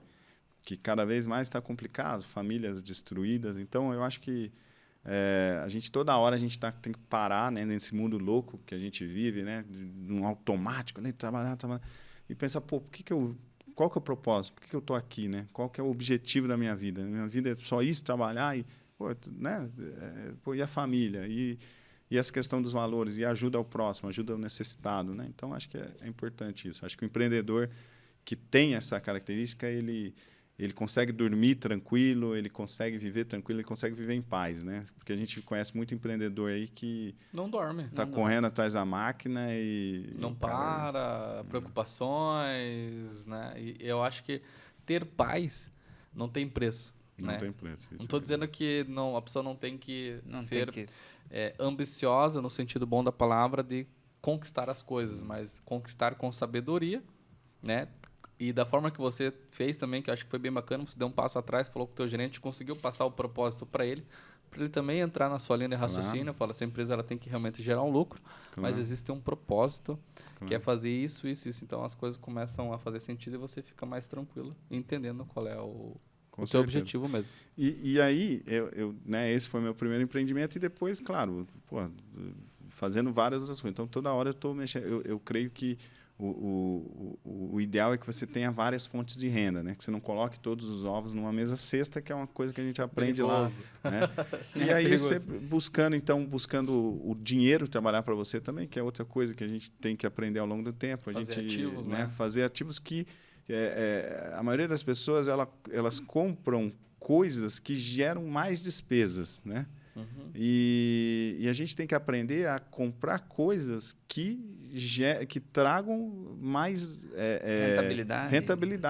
que cada vez mais está complicado, famílias destruídas. Então, eu acho que a gente toda hora tem que parar, né, nesse mundo louco que a gente vive, né, num automático, né, trabalhar e pensar, qual que é o propósito? Por que eu estou aqui, né? Qual que é o objetivo da minha vida? Minha vida é só isso, trabalhar né? E a família e essa questão dos valores e ajuda ao próximo, ajuda ao necessitado, né? Então acho que é importante isso. Acho que o empreendedor que tem essa característica, ele ele consegue dormir tranquilo, ele consegue viver tranquilo, ele consegue viver em paz, né? Porque a gente conhece muito empreendedor aí que não dorme. Está correndo atrás da máquina e... Não para, preocupações, né? E eu acho que ter paz não tem preço. Não tem preço. Não estou dizendo que a pessoa não tem que ser ambiciosa, no sentido bom da palavra, de conquistar as coisas, mas conquistar com sabedoria, né? E da forma que você fez também, que eu acho que foi bem bacana, você deu um passo atrás, falou que o teu gerente conseguiu passar o propósito para ele também entrar na sua linha de raciocínio. Fala, essa empresa ela tem que realmente gerar um lucro, mas existe um propósito, que é fazer isso, isso, isso. Então as coisas começam a fazer sentido e você fica mais tranquilo, entendendo qual é o seu objetivo mesmo. E aí, né, esse foi meu primeiro empreendimento e depois, claro, fazendo várias outras coisas. Então, toda hora eu estou mexendo. Eu creio que o ideal é que você tenha várias fontes de renda, né? Que você não coloque todos os ovos numa mesa cesta, que é uma coisa que a gente aprende lá. Né? E aí você buscando o dinheiro trabalhar para você também, que é outra coisa que a gente tem que aprender ao longo do tempo. Fazer ativos, né? Fazer ativos que a maioria das pessoas elas compram coisas que geram mais despesas, né? Uhum. E a gente tem que aprender a comprar coisas que tragam mais rentabilidade.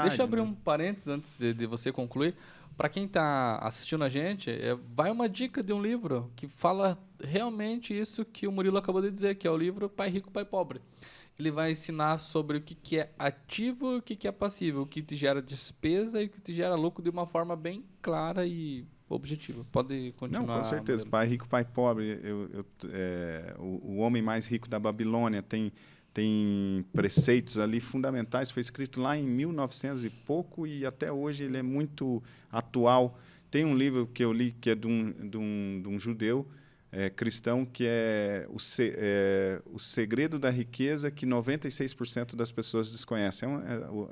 Deixa eu abrir um parênteses antes de você concluir. Para quem está assistindo a gente, vai uma dica de um livro que fala realmente isso que o Murilo acabou de dizer, que é o livro Pai Rico, Pai Pobre. Ele vai ensinar sobre o que é ativo e o que é passivo, o que te gera despesa e o que te gera lucro de uma forma bem clara e objetiva. Pode continuar. Não, com certeza. Pai Rico, Pai Pobre. O Homem Mais Rico da Babilônia tem preceitos ali fundamentais. Foi escrito lá em 1900 e pouco e até hoje ele é muito atual. Tem um livro que eu li que é de um judeu cristão, que é o Segredo da Riqueza que 96% das pessoas desconhecem.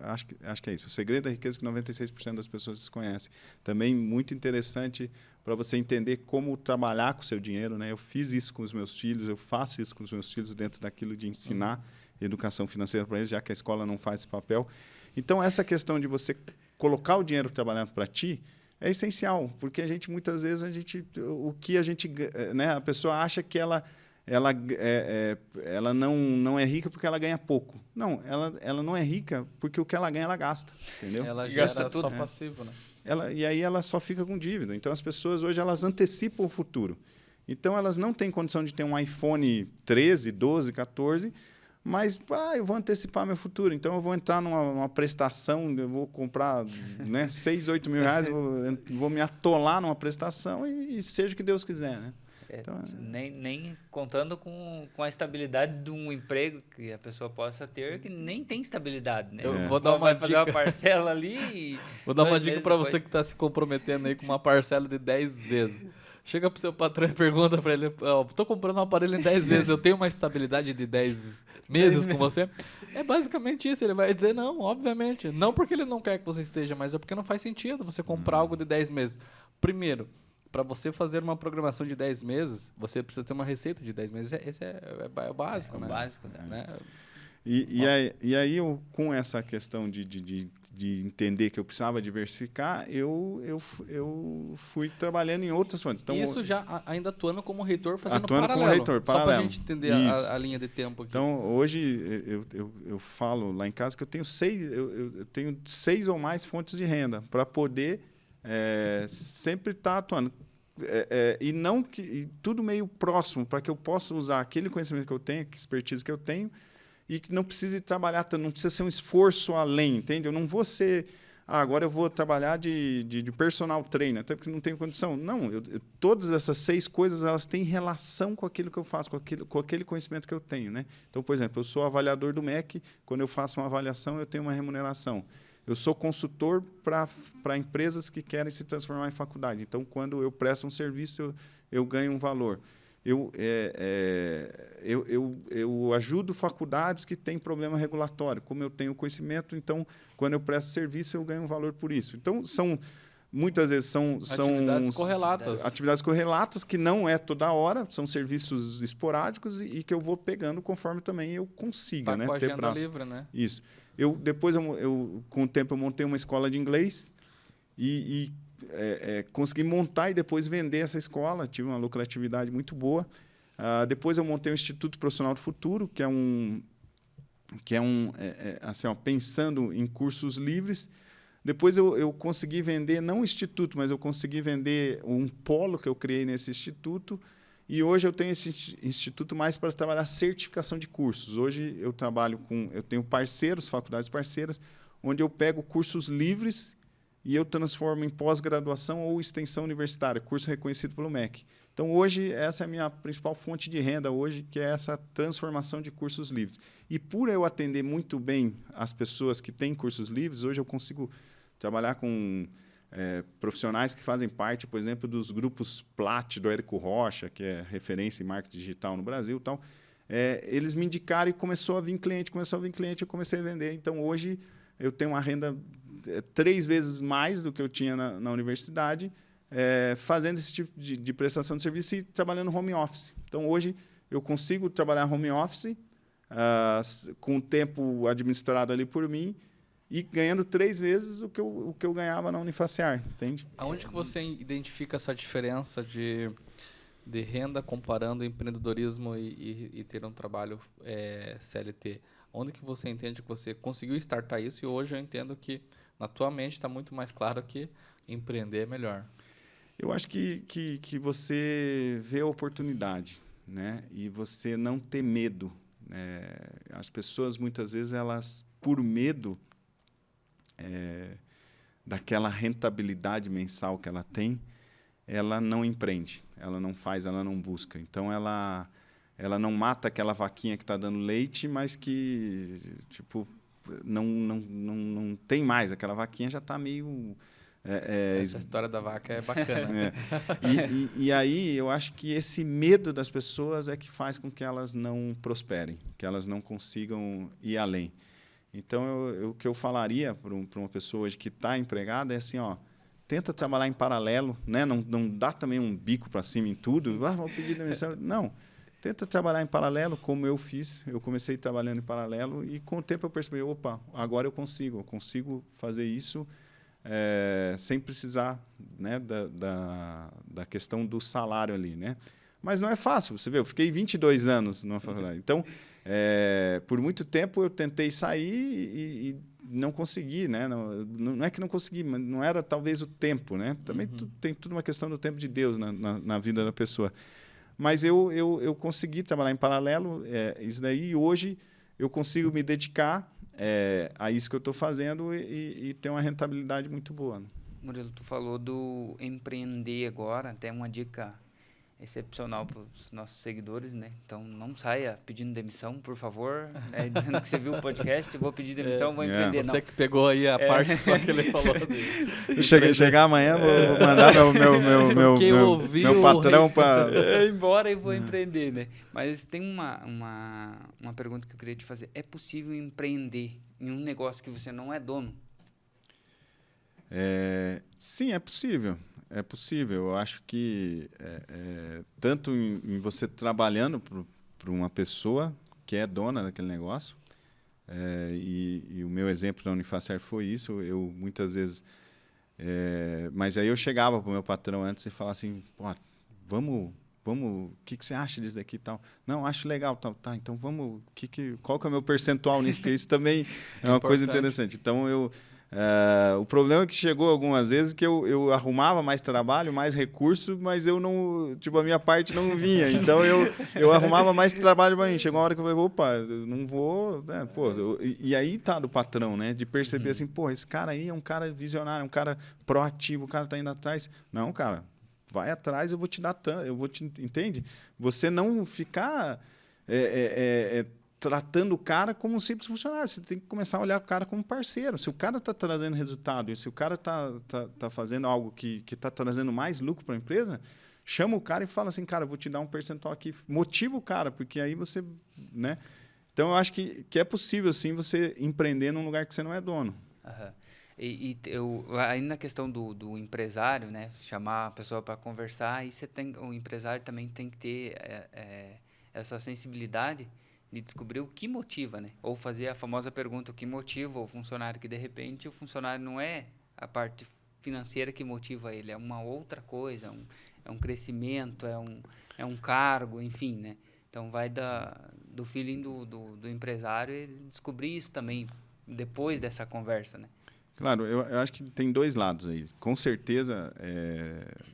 Acho que é isso. O Segredo da Riqueza que 96% das pessoas desconhecem. Também muito interessante para você entender como trabalhar com o seu dinheiro, né? Eu fiz isso com os meus filhos, eu faço isso com os meus filhos dentro daquilo de ensinar educação financeira para eles, já que a escola não faz esse papel. Então, essa questão de você colocar o dinheiro trabalhando para ti é essencial, porque muitas vezes né, a pessoa acha que ela não é rica porque ela ganha pouco. Não, ela não é rica porque o que ela ganha ela gasta, entendeu? Ela gasta tudo passivo, né? E aí ela só fica com dívida. Então as pessoas hoje elas antecipam o futuro. Então elas não têm condição de ter um iPhone 13, 12, 14, mas eu vou antecipar meu futuro, então eu vou entrar numa prestação, eu vou comprar 6, 8 mil reais, vou me atolar numa prestação e seja o que Deus quiser. Né? Então, nem contando com a estabilidade de um emprego que a pessoa possa ter, que nem tem estabilidade. Né? Eu vou dar uma fazer uma parcela ali e... Vou dar uma dica para você que está se comprometendo aí com uma parcela de 10 vezes. Chega pro seu patrão e pergunta para ele, estou comprando um aparelho em 10 vezes, eu tenho uma estabilidade de 10 meses com você? É basicamente isso, ele vai dizer não, obviamente. Não porque ele não quer que você esteja, mas é porque não faz sentido você comprar algo de 10 meses. Primeiro, para você fazer uma programação de 10 meses, você precisa ter uma receita de 10 meses. Esse é o básico, né? É o básico, né? E aí, com essa questão de entender que eu precisava diversificar, eu fui trabalhando em outras fontes. Então, isso já ainda atuando como reitor, fazendo atuando paralelo. Como reitor, só para a gente entender a linha de tempo aqui. Então, hoje, eu falo lá em casa que eu tenho 6 ou mais fontes de renda para poder sempre estar atuando. E tudo meio próximo, para que eu possa usar aquele conhecimento que eu tenho, a expertise que eu tenho, e que não precise trabalhar tanto, não precisa ser um esforço além, entende? Eu não vou ser... agora eu vou trabalhar de personal trainer, até porque não tenho condição. Não, todas essas 6 coisas elas têm relação com aquilo que eu faço, com aquele conhecimento que eu tenho. Né? Então, por exemplo, eu sou avaliador do MEC, quando eu faço uma avaliação, eu tenho uma remuneração. Eu sou consultor para empresas que querem se transformar em faculdade. Então, quando eu presto um serviço, eu ganho um valor. Eu ajudo faculdades que têm problema regulatório. Como eu tenho conhecimento, então, quando eu presto serviço, eu ganho um valor por isso. Então, muitas vezes são atividades correlatas. Atividades correlatas, que não é toda hora, são serviços esporádicos e que eu vou pegando conforme também eu consiga. Tá, né? Com a agenda livre, né? Isso. Depois, com o tempo, eu montei uma escola de inglês. consegui montar e depois vender essa escola. Tive uma lucratividade muito boa. Depois eu montei o Instituto Profissional do Futuro, que é assim, ó, pensando em cursos livres. Depois eu consegui vender, não o instituto, mas eu consegui vender um polo que eu criei nesse instituto. E hoje eu tenho esse instituto mais para trabalhar certificação de cursos. Hoje eu tenho parceiros, faculdades parceiras, onde eu pego cursos livres e eu transformo em pós-graduação ou extensão universitária, curso reconhecido pelo MEC. Então, hoje, essa é a minha principal fonte de renda hoje, que é essa transformação de cursos livres. E por eu atender muito bem as pessoas que têm cursos livres, hoje eu consigo trabalhar com profissionais que fazem parte, por exemplo, dos grupos Plat, do Érico Rocha, que é referência em marketing digital no Brasil. Tal. Eles me indicaram e começou a vir cliente, eu comecei a vender. Então, hoje, eu tenho uma renda 3 vezes mais do que eu tinha na universidade, fazendo esse tipo de prestação de serviço e trabalhando home office. Então, hoje, eu consigo trabalhar home office com o tempo administrado ali por mim e ganhando 3 vezes o que eu ganhava na Unifaciar, entende? Aonde que você identifica essa diferença de renda comparando empreendedorismo e ter um trabalho CLT? Onde que você entende que você conseguiu startar isso? E hoje eu entendo que na tua mente está muito mais claro que empreender é melhor. Eu acho que você vê a oportunidade, né? E você não ter medo. As pessoas, muitas vezes, elas, por medo daquela rentabilidade mensal que ela tem, ela não empreende, ela não faz, ela não busca. Então, ela não mata aquela vaquinha que está dando leite, mas que tipo, não tem mais. Aquela vaquinha já está meio... Essa história da vaca é bacana. E aí eu acho que esse medo das pessoas é que faz com que elas não prosperem, que elas não consigam ir além. Então, o que eu falaria para uma pessoa hoje que está empregada é assim, ó, tenta trabalhar em paralelo, né? Não dá também um bico para cima em tudo, vou pedir demissão. Não, tenta trabalhar em paralelo, como eu fiz. Eu comecei trabalhando em paralelo e, com o tempo, eu percebi, opa, agora eu consigo fazer isso sem precisar, né, da questão do salário ali, né? Mas não é fácil, você vê, eu fiquei 22 anos numa faculdade. Então, por muito tempo eu tentei sair e não consegui, né? Não é que não consegui, mas não era talvez o tempo, né? Também tem tudo uma questão do tempo de Deus na vida da pessoa. Mas eu consegui trabalhar em paralelo, isso daí, e hoje eu consigo me dedicar a isso que eu estou fazendo e ter uma rentabilidade muito boa. Né? Murilo, tu falou do empreender agora, até uma dica excepcional para os nossos seguidores, né? Então, não saia pedindo demissão, por favor, dizendo que você viu o podcast, vou pedir demissão, vou empreender. Você que pegou aí a parte só que ele falou. Chegar amanhã, vou mandar meu patrão para... embora e vou empreender, né? Mas tem uma pergunta que eu queria te fazer. É possível empreender em um negócio que você não é dono? Sim, é possível. É possível. Eu acho que tanto em você trabalhando para uma pessoa que é dona daquele negócio, e o meu exemplo da Unifaciar foi isso. Eu muitas vezes... mas aí eu chegava para o meu patrão antes e falava assim, pô, vamos, o que você acha disso aqui e tal? Não, acho legal, tal, tá, então vamos, qual que é o meu percentual nisso? Porque isso também é uma coisa interessante. Então, o problema é que chegou algumas vezes que eu arrumava mais trabalho, mais recurso, mas eu não, tipo, a minha parte não vinha. Então, eu arrumava mais trabalho para mim. Chegou uma hora que eu falei, opa, eu não vou... Né, pô, e aí tá do patrão, né? De perceber assim, pô, esse cara aí é um cara visionário, um cara proativo, o cara tá indo atrás. Não, cara, vai atrás, eu vou te dar tanto, entende? Você não ficar... tratando o cara como um simples funcionário. Você tem que começar a olhar o cara como parceiro. Se o cara está trazendo resultado e se o cara tá fazendo algo que está trazendo mais lucro para a empresa, chama o cara e fala assim, cara, eu vou te dar um percentual aqui. Motiva o cara, porque aí você... Né? Então, eu acho que é possível, sim, você empreender num lugar que você não é dono. Uhum. Aí na questão do empresário, né, chamar a pessoa para conversar, aí o empresário também tem que ter essa sensibilidade de descobrir o que motiva, né? Ou fazer a famosa pergunta, o que motiva o funcionário, que de repente o funcionário não é a parte financeira que motiva ele, é uma outra coisa, é um crescimento, é um cargo, enfim, né? Então vai do feeling do empresário ele descobrir isso também depois dessa conversa, né? Claro, eu acho que tem dois lados aí. Com certeza,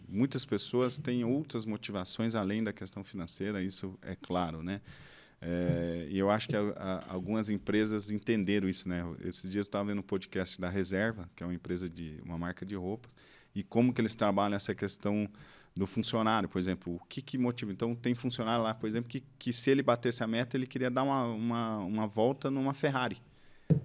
muitas pessoas têm outras motivações além da questão financeira, isso é claro, né? E eu acho que algumas empresas entenderam isso, né? Esses dias eu estava vendo um podcast da Reserva, que é uma marca de roupas, e como que eles trabalham essa questão do funcionário, por exemplo. O que motiva? Então, tem funcionário lá, por exemplo, que se ele batesse a meta, ele queria dar uma volta numa Ferrari.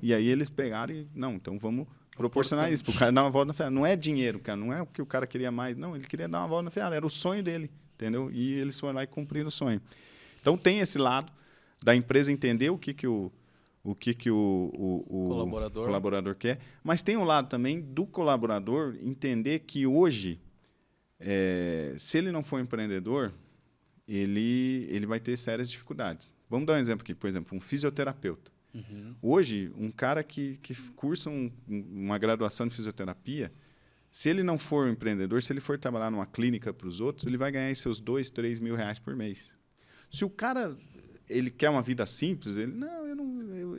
E aí eles pegaram e, não, então vamos proporcionar isso, para o cara dar uma volta na Ferrari. Não é dinheiro, cara, não é o que o cara queria mais, não, ele queria dar uma volta na Ferrari, era o sonho dele, entendeu? E eles foram lá e cumpriram o sonho. Então, tem esse lado da empresa entender o que o colaborador quer, mas tem um lado também do colaborador entender que hoje, se ele não for empreendedor, ele vai ter sérias dificuldades. Vamos dar um exemplo aqui, por exemplo, um fisioterapeuta. Uhum. Hoje, um cara que cursa uma graduação de fisioterapia, se ele não for um empreendedor, se ele for trabalhar numa clínica para os outros, ele vai ganhar seus 2, 3 mil reais por mês. Se o cara ele quer uma vida simples, ele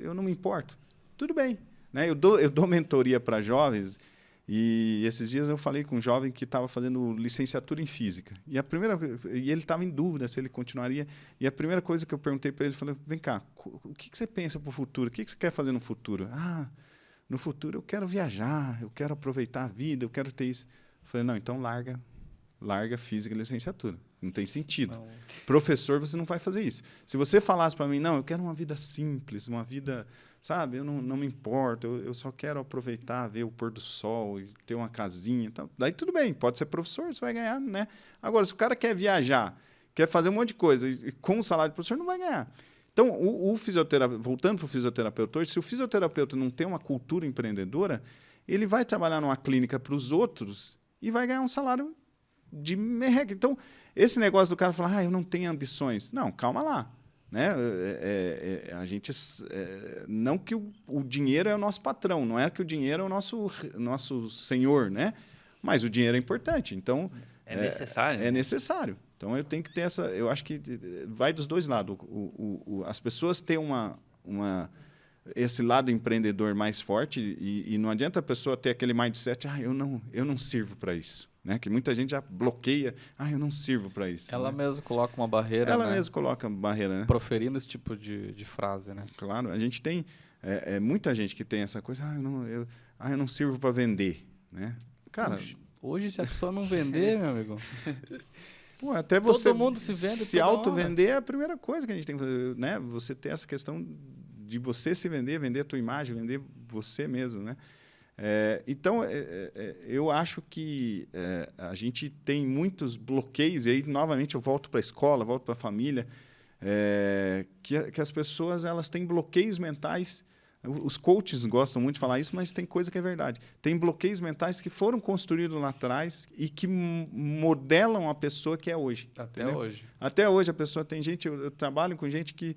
eu não me importo. Tudo bem, né? Eu dou mentoria para jovens e esses dias eu falei com um jovem que estava fazendo licenciatura em física e ele estava em dúvida se ele continuaria. E a primeira coisa que eu perguntei para ele, falei: vem cá, o que você pensa para o futuro? O que você quer fazer no futuro? No futuro eu quero viajar, eu quero aproveitar a vida, eu quero ter isso. Eu falei: não, então larga física e licenciatura. Não tem sentido. Não. Professor, você não vai fazer isso. Se você falasse para mim, não, eu quero uma vida simples, uma vida, sabe, eu não me importo, eu só quero aproveitar, ver o pôr do sol e ter uma casinha. Então, daí tudo bem, pode ser professor, você vai ganhar, né? Agora, se o cara quer viajar, quer fazer um monte de coisa e com o salário de professor, não vai ganhar. Então, o fisioterapeuta, voltando para o fisioterapeuta hoje, se o fisioterapeuta não tem uma cultura empreendedora, ele vai trabalhar numa clínica para os outros e vai ganhar um salário de merreca. Então, esse negócio do cara falar, eu não tenho ambições. Não, calma lá. Né? A gente, não que o dinheiro é o nosso patrão, não é que o dinheiro é o nosso senhor, né? Mas o dinheiro é importante. Então, é necessário. É necessário. Então, eu tenho que ter essa... Eu acho que vai dos dois lados. As pessoas têm esse lado empreendedor mais forte e não adianta a pessoa ter aquele mindset, eu não sirvo para isso. Né? Que muita gente já bloqueia, eu não sirvo para isso. Ela né? mesmo coloca uma barreira. Ela mesmo coloca uma barreira. Né? Proferindo esse tipo de frase. Né? Claro, a gente tem muita gente que tem essa coisa, eu não sirvo para vender. Né? Cara, hoje, se a pessoa não vender, meu amigo... até você todo mundo se vende. Se auto-vender é a primeira coisa que a gente tem que fazer. Né? Você ter essa questão de você se vender a tua imagem, vender você mesmo. Né? Então, eu acho que a gente tem muitos bloqueios, e aí, novamente, eu volto para a escola, volto para a família, que as pessoas elas têm bloqueios mentais. Os coaches gostam muito de falar isso, mas tem coisa que é verdade. Tem bloqueios mentais que foram construídos lá atrás e que modelam a pessoa que é hoje. Hoje. Até hoje a pessoa tem gente... Eu trabalho com gente que...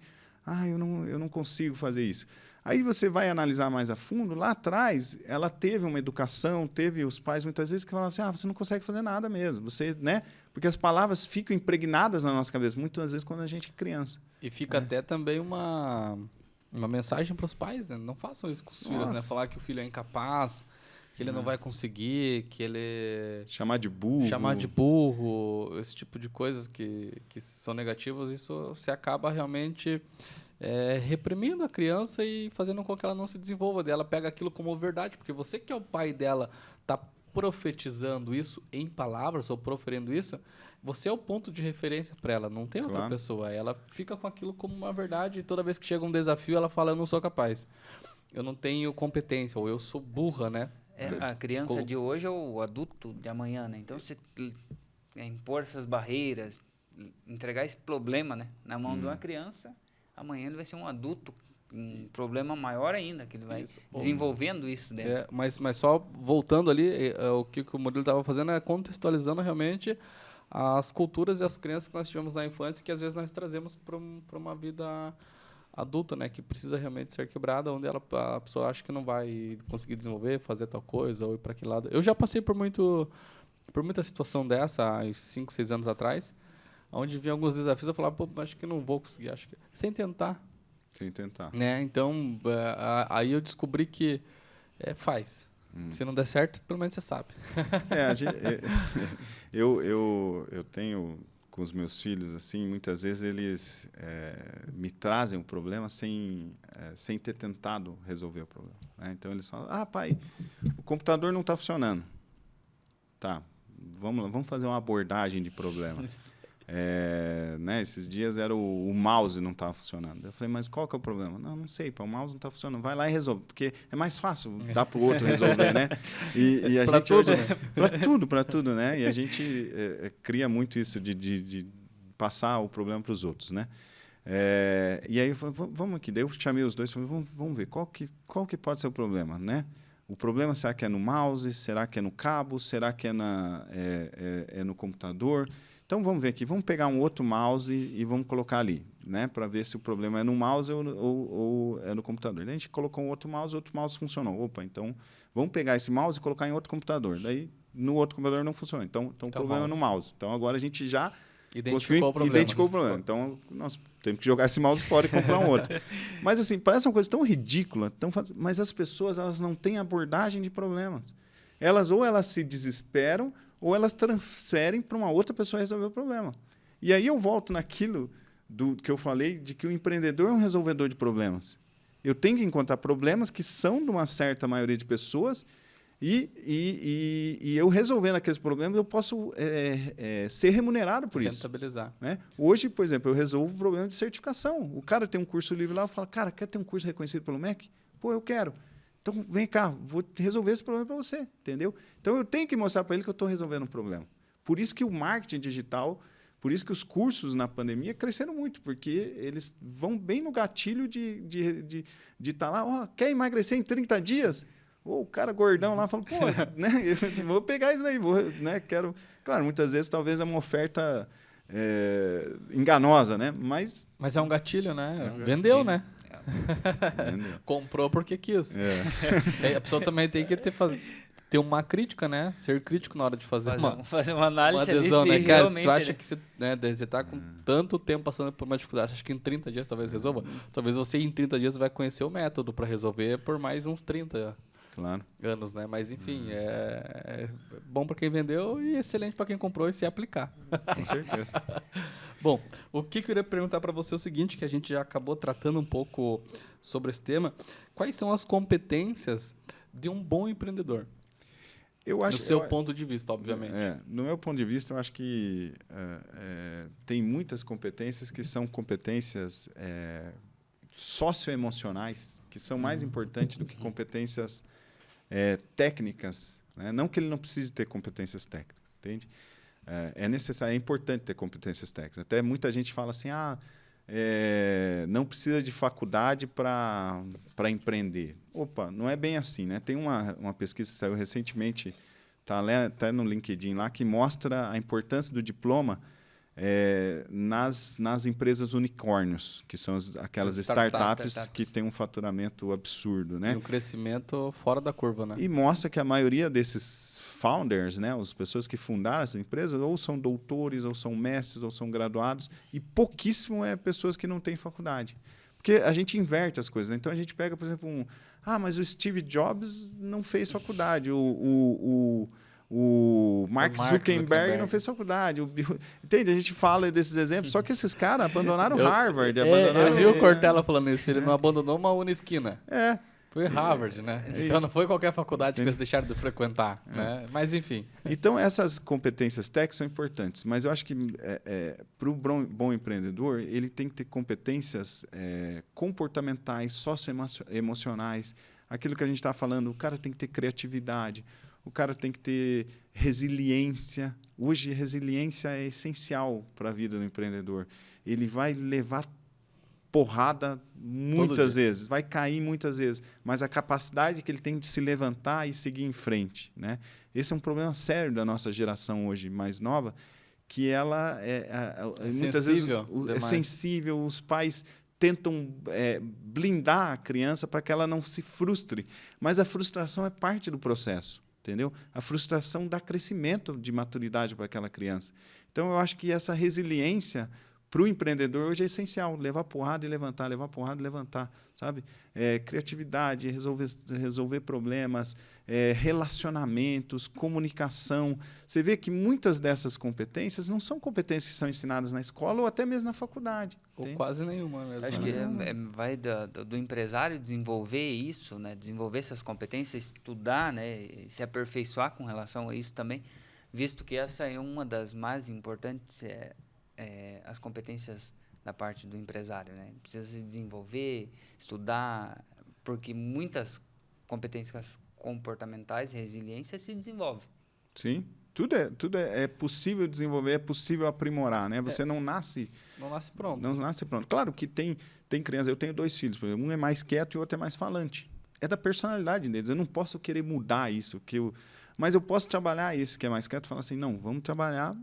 eu não consigo fazer isso. Aí você vai analisar mais a fundo. Lá atrás, ela teve uma educação, teve os pais muitas vezes que falavam assim, você não consegue fazer nada mesmo. Você, né? Porque as palavras ficam impregnadas na nossa cabeça, muitas vezes quando a gente é criança. E fica até também uma mensagem para os pais, né? Não façam isso com os filhos, né? Falar que o filho é incapaz, que ele não vai conseguir, que ele... Chamar de burro, esse tipo de coisas que são negativas, isso se acaba realmente reprimindo a criança e fazendo com que ela não se desenvolva. Ela pega aquilo como verdade, porque você que é o pai dela está profetizando isso em palavras ou proferindo isso, você é o ponto de referência para ela, não tem outra pessoa. Ela fica com aquilo como uma verdade e toda vez que chega um desafio, ela fala, eu não sou capaz. Eu não tenho competência, ou eu sou burra, né? A criança de hoje é o adulto de amanhã, né? Então, você impor essas barreiras, entregar esse problema, né, na mão de uma criança, amanhã ele vai ser um adulto, um problema maior ainda, que ele vai desenvolvendo isso dentro. Mas só voltando ali, o que o Murilo estava fazendo é contextualizando realmente as culturas e as crenças que nós tivemos na infância, que às vezes nós trazemos para uma vida adulta, né, que precisa realmente ser quebrada, onde a pessoa acha que não vai conseguir desenvolver, fazer tal coisa, ou ir para aquele lado. Eu já passei por muita situação dessa, há 5, 6 anos atrás, onde vinha alguns desafios, eu falava, pô, acho que não vou conseguir, acho que... Sem tentar. Sem tentar. Né? Então, aí eu descobri que faz. Se não der certo, pelo menos você sabe. Eu tenho com os meus filhos, assim, muitas vezes eles me trazem um problema sem ter tentado resolver o problema. Né? Então, eles falam, pai, o computador não está funcionando. Tá, vamos fazer uma abordagem de problema. Né, esses dias era o mouse não estava funcionando. Eu falei, mas qual que é o problema? Não sei, o mouse não está funcionando. Vai lá e resolve, porque é mais fácil dar para o outro resolver, né? E a pra gente tudo, hoje, né? para tudo, né? E a gente cria muito isso de passar o problema para os outros, né? E aí eu falei, vamos aqui. Daí eu chamei os dois e falei, vamos ver qual que pode ser o problema, né? O problema, será que é no mouse? Será que é no cabo? Será que é no computador? Então, vamos ver aqui. Vamos pegar um outro mouse e vamos colocar ali, né? Para ver se o problema é no mouse ou é no computador. Daí a gente colocou um outro mouse funcionou. Opa, então, vamos pegar esse mouse e colocar em outro computador. Daí, no outro computador não funcionou. Então o problema é no mouse. Então, agora a gente já identificou o problema. Então, nós temos que jogar esse mouse fora e comprar um outro. Mas, assim, parece uma coisa tão ridícula, mas as pessoas elas não têm abordagem de problemas. Ou elas se desesperam, ou elas transferem para uma outra pessoa resolver o problema. E aí eu volto naquilo que eu falei, de que o empreendedor é um resolvedor de problemas. Eu tenho que encontrar problemas que são de uma certa maioria de pessoas e eu resolvendo aqueles problemas, eu posso ser remunerado por isso. Rentabilizar. Né? Hoje, por exemplo, eu resolvo o problema de certificação. O cara tem um curso livre lá, eu falo, cara, quer ter um curso reconhecido pelo MEC? Pô, eu quero. Então, vem cá, vou resolver esse problema para você, entendeu? Então, eu tenho que mostrar para ele que eu estou resolvendo um problema. Por isso que o marketing digital, por isso que os cursos na pandemia cresceram muito, porque eles vão bem no gatilho de estar lá, quer emagrecer em 30 dias? Ou o cara gordão lá fala, pô, né, eu vou pegar isso aí, quero... Claro, muitas vezes talvez é uma oferta enganosa, né? Mas é um gatilho, né? Vendeu, né? Comprou porque quis. A pessoa também tem que ter uma crítica, né? Ser crítico na hora de fazer uma análise, uma adesão, né? Cara, realmente... Tu acha que você está com tanto tempo passando por uma dificuldade, acha que em 30 dias talvez resolva? Talvez você em 30 dias vai conhecer o método para resolver por mais uns 30 anos, né? Mas enfim, é bom para quem vendeu e excelente para quem comprou e se aplicar. Com certeza. Bom, o que eu queria perguntar para você é o seguinte, que a gente já acabou tratando um pouco sobre esse tema. Quais são as competências de um bom empreendedor? Do seu ponto de vista, obviamente. No meu ponto de vista, eu acho que tem muitas competências que são competências socioemocionais, que são mais importantes do que competências técnicas. Né? Não que ele não precise ter competências técnicas, entende? É necessário, é importante ter competências técnicas. Até muita gente fala assim, não precisa de faculdade para empreender. Opa, não é bem assim, né? Tem uma pesquisa que saiu recentemente, está até no LinkedIn lá, que mostra a importância do diploma nas empresas unicórnios, que são aquelas startups que têm um faturamento absurdo, né? E um crescimento fora da curva, né? E mostra que a maioria desses founders, né, as pessoas que fundaram essas empresas, ou são doutores, ou são mestres, ou são graduados, e pouquíssimo pessoas que não têm faculdade. Porque a gente inverte as coisas, né? Então a gente pega, por exemplo, mas o Steve Jobs não fez faculdade, o Mark Zuckerberg não fez faculdade. Entende? A gente fala desses exemplos, só que esses caras abandonaram Harvard. Eu vi o Cortella falando isso, ele não abandonou uma Unisquina. Foi Harvard, né? Então não foi qualquer faculdade que eles deixaram de frequentar. Né? Mas enfim. Então essas competências técnicas são importantes, mas eu acho que para o bom empreendedor, ele tem que ter competências comportamentais, socioemocionais, aquilo que a gente está falando, o cara tem que ter criatividade, o cara tem que ter resiliência. Hoje, resiliência é essencial para a vida do empreendedor. Ele vai levar porrada muitas vezes, vai cair muitas vezes, mas a capacidade que ele tem de se levantar e seguir em frente. Né? Esse é um problema sério da nossa geração hoje mais nova, que ela muitas vezes é sensível, os pais tentam blindar a criança para que ela não se frustre. Mas a frustração é parte do processo, entendeu? A frustração dá crescimento de maturidade para aquela criança. Então, eu acho que essa resiliência para o empreendedor hoje é essencial. Levar porrada e levantar, levar porrada e levantar, sabe? Criatividade, resolver problemas, relacionamentos, comunicação. Você vê que muitas dessas competências não são competências que são ensinadas na escola ou até mesmo na faculdade. Ou quase nenhuma mesmo. Acho que vai do empresário desenvolver isso, né? Desenvolver essas competências, estudar, né? E se aperfeiçoar com relação a isso também, visto que essa é uma das mais importantes, as competências da parte do empresário, né? Precisa se desenvolver, estudar, porque muitas competências comportamentais, resiliência, se desenvolve. Sim, tudo é possível desenvolver, é possível aprimorar, né? Você não nasce pronto. Não nasce pronto. Claro que tem crianças, eu tenho 2 filhos, por exemplo, um é mais quieto e o outro é mais falante. É da personalidade deles. Eu não posso querer mudar isso, mas eu posso trabalhar esse que é mais quieto e falar assim, não, vamos trabalhar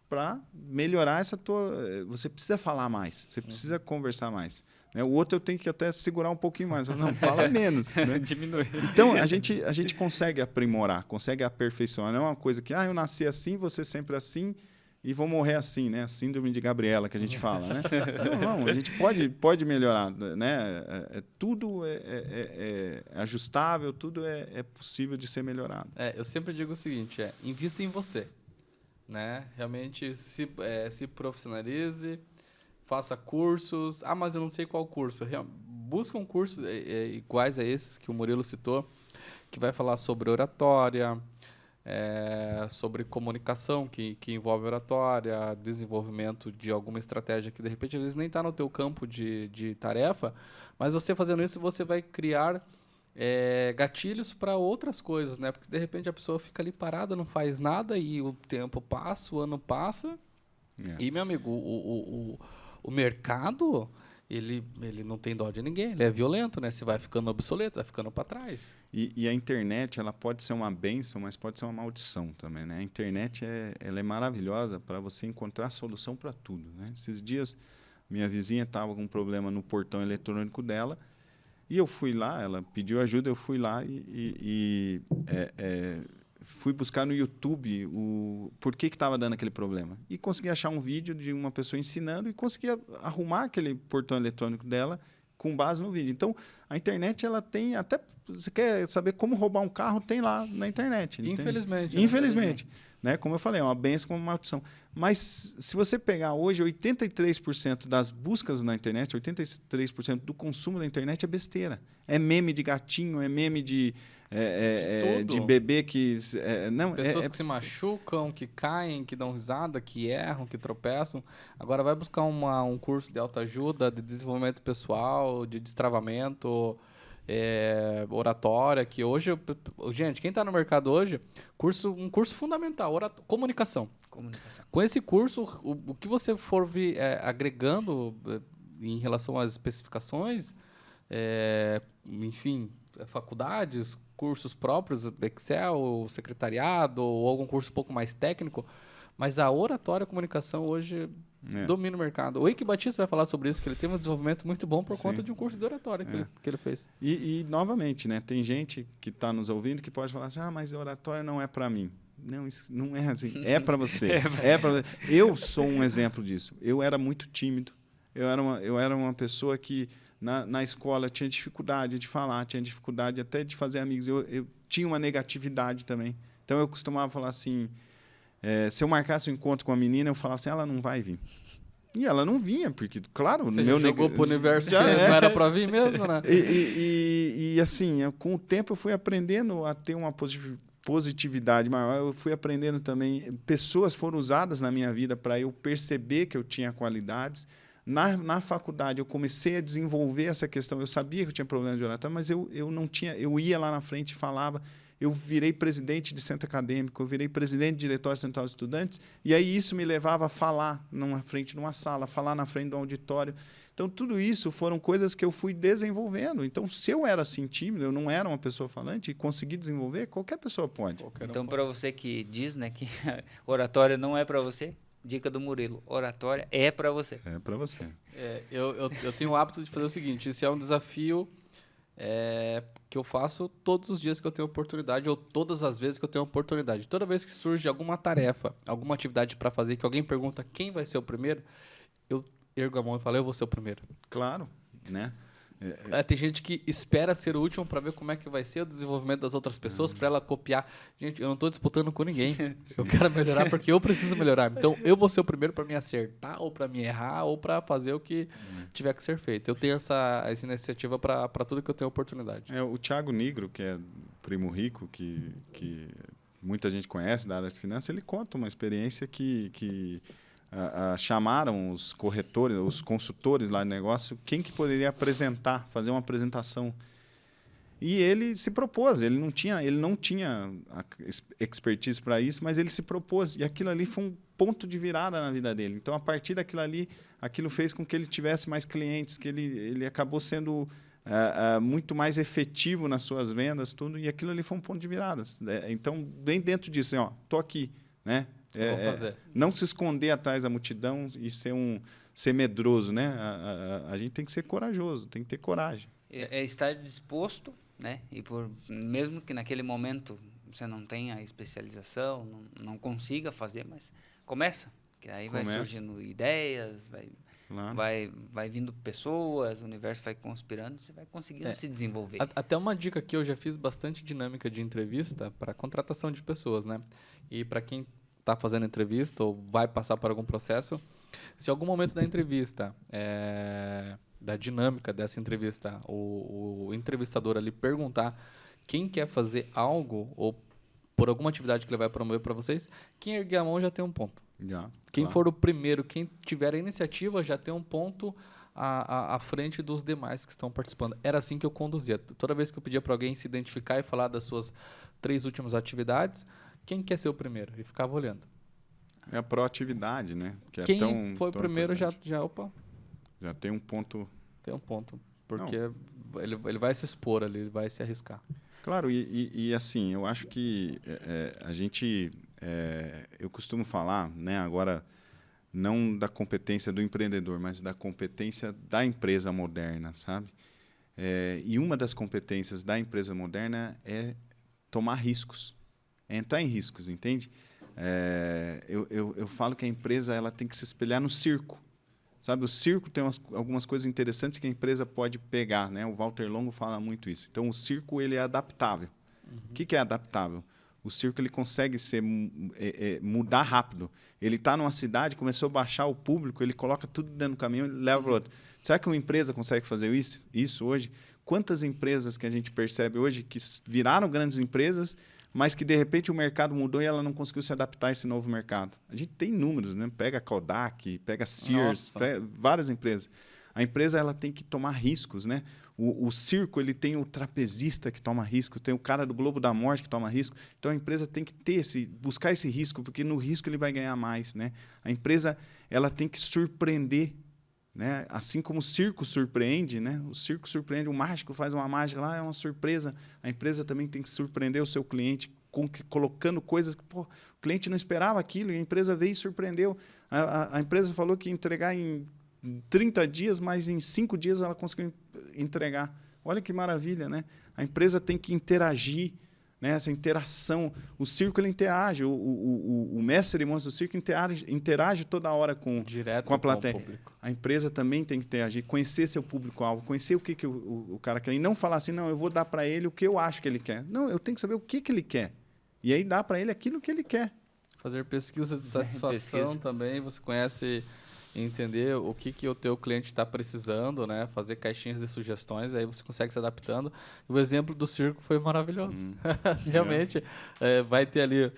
para melhorar essa tua... Você precisa falar mais, você precisa conversar mais. Né? O outro eu tenho que até segurar um pouquinho mais. Não, fala menos. Né? Diminui. Então, a gente consegue aprimorar, consegue aperfeiçoar. Não é uma coisa que eu nasci assim, você sempre assim e vou morrer assim, né? A síndrome de Gabriela que a gente fala. Né? Não, a gente pode melhorar. Né? Tudo é ajustável, tudo é possível de ser melhorado. Eu sempre digo o seguinte, invista em você. Né? Realmente se profissionalize, faça cursos. Mas eu não sei qual curso. Busca um curso iguais a esses que o Murilo citou, que vai falar sobre oratória, sobre comunicação, que envolve oratória, desenvolvimento de alguma estratégia que, de repente, às vezes nem está no teu campo de tarefa, mas você fazendo isso, você vai criar gatilhos para outras coisas, né? Porque de repente a pessoa fica ali parada, não faz nada e o tempo passa, o ano passa. E, meu amigo, o mercado, ele não tem dó de ninguém, ele é violento, né? Você vai ficando obsoleto, vai ficando para trás. E a internet, ela pode ser uma bênção, mas pode ser uma maldição também, né? A internet ela é maravilhosa para você encontrar solução para tudo, né? Esses dias, minha vizinha estava com um problema no portão eletrônico dela. E eu fui lá, ela pediu ajuda, eu fui lá e fui buscar no YouTube por que estava dando aquele problema. E consegui achar um vídeo de uma pessoa ensinando e consegui arrumar aquele portão eletrônico dela com base no vídeo. Então, a internet, ela tem até... Você quer saber como roubar um carro, tem lá na internet. Infelizmente. Infelizmente. Né? Como eu falei, é uma bênção como uma maldição. Mas, se você pegar hoje, 83% das buscas na internet, 83% do consumo da internet é besteira. É meme de gatinho, é meme de bebê que... Pessoas que se machucam, que caem, que dão risada, que erram, que tropeçam. Agora vai buscar um curso de autoajuda, de desenvolvimento pessoal, de destravamento... oratória, que hoje... Gente, quem está no mercado hoje, um curso fundamental, comunicação. Com esse curso, o que você for agregando em relação às especificações, enfim, faculdades, cursos próprios, Excel, secretariado, ou algum curso um pouco mais técnico, mas a oratória e a comunicação hoje... domina o mercado. O Eike Batista vai falar sobre isso, que ele teve um desenvolvimento muito bom por conta de um curso de oratória que ele fez. E, novamente, né, tem gente que está nos ouvindo que pode falar assim, mas a oratória não é para mim. Não, isso não é assim. É para você. Eu sou um exemplo disso. Eu era muito tímido. Eu era uma pessoa que, na escola, tinha dificuldade de falar, tinha dificuldade até de fazer amigos. Eu tinha uma negatividade também. Então, eu costumava falar assim... se eu marcasse um encontro com a menina, eu falava assim, ela não vai vir. E ela não vinha, porque, claro... Você jogou pro universo que não era para vir mesmo, né? E assim, com o tempo eu fui aprendendo a ter uma positividade maior. Eu fui aprendendo também... Pessoas foram usadas na minha vida para eu perceber que eu tinha qualidades. Na faculdade, eu comecei a desenvolver essa questão. Eu sabia que eu tinha problema de oratória, mas eu não tinha... Eu ia lá na frente e falava... Eu virei presidente de centro acadêmico, eu virei presidente de diretório central de estudantes, e aí isso me levava a falar na frente de uma sala, falar na frente de um auditório. Então, tudo isso foram coisas que eu fui desenvolvendo. Então, se eu era assim tímido, eu não era uma pessoa falante, e consegui desenvolver, qualquer pessoa pode. Então, para você que diz, né, que oratória não é para você, dica do Murilo, oratória é para você. É para você. Eu tenho o hábito de fazer o seguinte, esse é um desafio que eu faço todos os dias que eu tenho oportunidade, ou todas as vezes que eu tenho oportunidade. Toda vez que surge alguma tarefa, alguma atividade para fazer, que alguém pergunta quem vai ser o primeiro, eu ergo a mão e falo, eu vou ser o primeiro. Claro, né? Tem gente que espera ser o último para ver como é que vai ser o desenvolvimento das outras pessoas, para ela copiar. Gente, eu não estou disputando com ninguém. Eu quero melhorar porque eu preciso melhorar. Então, eu vou ser o primeiro para me acertar, ou para me errar, ou para fazer o que tiver que ser feito. Eu tenho essa iniciativa para tudo que eu tenho oportunidade. O Thiago Nigro, que é primo rico, que muita gente conhece da área de finanças, ele conta uma experiência que chamaram os corretores, os consultores lá de negócio, quem que poderia fazer uma apresentação. E ele se propôs, ele não tinha a expertise para isso, mas ele se propôs. E aquilo ali foi um ponto de virada na vida dele. Então, a partir daquilo ali, aquilo fez com que ele tivesse mais clientes, que ele acabou sendo muito mais efetivo nas suas vendas, tudo. E aquilo ali foi um ponto de virada. Então, bem dentro disso, estou aqui, né? Não se esconder atrás da multidão e ser medroso, né? A gente tem que ser corajoso, tem que ter coragem. Estar disposto, né? E mesmo que naquele momento você não tenha especialização, não consiga fazer, mas começa, que aí vai surgindo ideias, vai vindo pessoas, o universo vai conspirando, você vai conseguindo se desenvolver. Até uma dica que eu já fiz bastante dinâmica de entrevista para contratação de pessoas, né? E para quem está fazendo entrevista ou vai passar por algum processo, se em algum momento da entrevista, da dinâmica dessa entrevista, o entrevistador ali perguntar quem quer fazer algo ou por alguma atividade que ele vai promover para vocês, quem erguer a mão já tem um ponto. Quem for o primeiro, quem tiver a iniciativa já tem um ponto à frente dos demais que estão participando. Era assim que eu conduzia. Toda vez que eu pedia para alguém se identificar e falar das suas 3 últimas atividades, quem quer ser o primeiro? E ficava olhando. É a proatividade, né? Que quem foi o primeiro já tem um ponto. Tem um ponto. Porque ele vai se expor ali, ele vai se arriscar. Claro, e assim, eu acho que a gente... eu costumo falar, né, agora, não da competência do empreendedor, mas da competência da empresa moderna, sabe? E uma das competências da empresa moderna é tomar riscos. É entrar em riscos, entende? Eu falo que a empresa ela tem que se espelhar no circo. Sabe, o circo tem algumas coisas interessantes que a empresa pode pegar, né? O Walter Longo fala muito isso. Então, o circo ele é adaptável. O que é adaptável? O circo ele consegue mudar rápido. Ele está numa cidade, começou a baixar o público, ele coloca tudo dentro do caminhão e leva para o outro. Será que uma empresa consegue fazer isso hoje? Quantas empresas que a gente percebe hoje que viraram grandes empresas, mas que, de repente, o mercado mudou e ela não conseguiu se adaptar a esse novo mercado? A gente tem números, né? Pega a Kodak, pega a Sears, várias empresas. A empresa ela tem que tomar riscos, né? O circo ele tem o trapezista que toma risco, tem o cara do Globo da Morte que toma risco. Então, a empresa tem que buscar esse risco, porque no risco ele vai ganhar mais, né? A empresa ela tem que surpreender, né? Assim como o circo surpreende, né? O circo surpreende, o mágico faz uma mágica lá, é uma surpresa. A empresa também tem que surpreender o seu cliente colocando coisas que o cliente não esperava aquilo e a empresa veio e surpreendeu. A empresa falou que ia entregar em 30 dias, mas em 5 dias ela conseguiu entregar. Olha que maravilha, né? A empresa tem que interagir, né? Essa interação. O circo ele interage, o mestre de cerimônias do circo interage toda hora com a plateia. A empresa também tem que interagir, conhecer seu público-alvo, conhecer o que o cara quer. E não falar assim, não, eu vou dar para ele o que eu acho que ele quer. Não, eu tenho que saber o que ele quer. E aí dá para ele aquilo que ele quer. Fazer pesquisa de satisfação também, você conhece... entender o que o teu cliente está precisando, né? Fazer caixinhas de sugestões, aí você consegue se adaptando. O exemplo do circo foi maravilhoso. Realmente, vai ter ali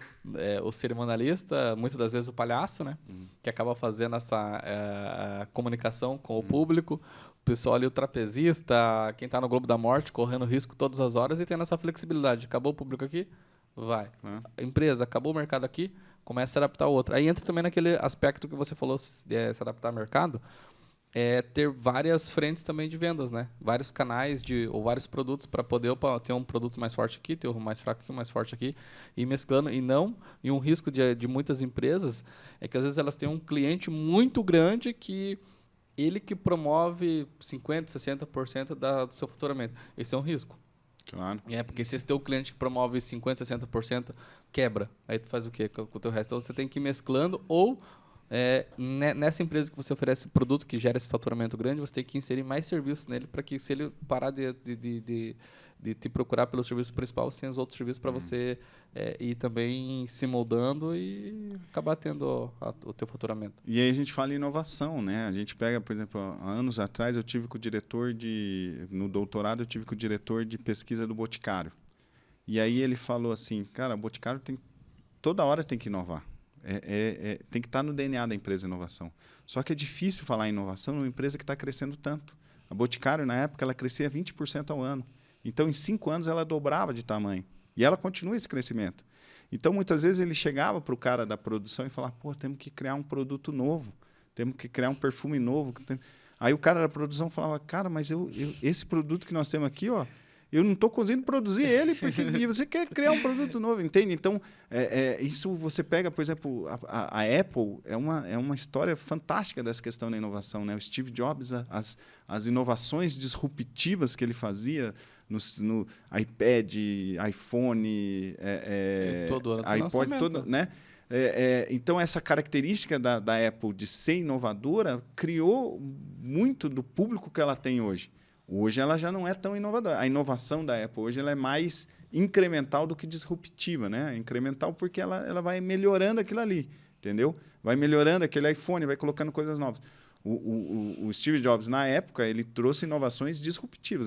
o cerimonialista, muitas das vezes o palhaço, né? Que acaba fazendo essa comunicação com o público. O pessoal ali, o trapezista, quem está no Globo da Morte, correndo risco todas as horas e tendo essa flexibilidade. Acabou o público aqui? Vai. A empresa, acabou o mercado aqui? Começa a se adaptar ao outro. Aí entra também naquele aspecto que você falou, se adaptar ao mercado. é ter várias frentes também de vendas, né? Vários canais ou vários produtos para poder ter um produto mais forte aqui, ter um mais fraco aqui, um mais forte aqui, e mesclando. E um risco de muitas empresas é que às vezes elas têm um cliente muito grande que ele que promove 50%, 60% do seu faturamento. Esse é um risco. Claro. Porque se esse teu cliente que promove 50%, 60%, quebra. Aí tu faz o quê com o teu resto? Então você tem que ir mesclando ou nessa empresa que você oferece produto que gera esse faturamento grande, você tem que inserir mais serviços nele para que se ele parar de te procurar pelo serviço principal, você tem os outros serviços para você ir também se moldando e acabar tendo o teu faturamento. E aí a gente fala em inovação, né? A gente pega, por exemplo, há anos atrás eu tive com o diretor no doutorado eu tive com o diretor de pesquisa do Boticário. E aí ele falou assim, cara, o Boticário toda hora tem que inovar. Tem que estar no DNA da empresa inovação. Só que é difícil falar em inovação numa empresa que está crescendo tanto. A Boticário, na época, ela crescia 20% ao ano. Então, em 5 anos, ela dobrava de tamanho. E ela continua esse crescimento. Então, muitas vezes, ele chegava para o cara da produção e falava, pô, temos que criar um produto novo, temos que criar um perfume novo. Aí o cara da produção falava, cara, mas esse produto que nós temos aqui, ó, eu não estou conseguindo produzir ele, e você quer criar um produto novo, entende? Então, isso você pega, por exemplo, a Apple é uma história fantástica dessa questão da inovação, né? O Steve Jobs, as inovações disruptivas que ele fazia no iPad, iPhone, todo ano iPod, né? Então, essa característica da Apple de ser inovadora criou muito do público que ela tem hoje. Hoje ela já não é tão inovadora. A inovação da Apple hoje ela é mais incremental do que disruptiva, né? Incremental porque ela vai melhorando aquilo ali, entendeu? Vai melhorando aquele iPhone, vai colocando coisas novas. O Steve Jobs, na época, ele trouxe inovações disruptivas.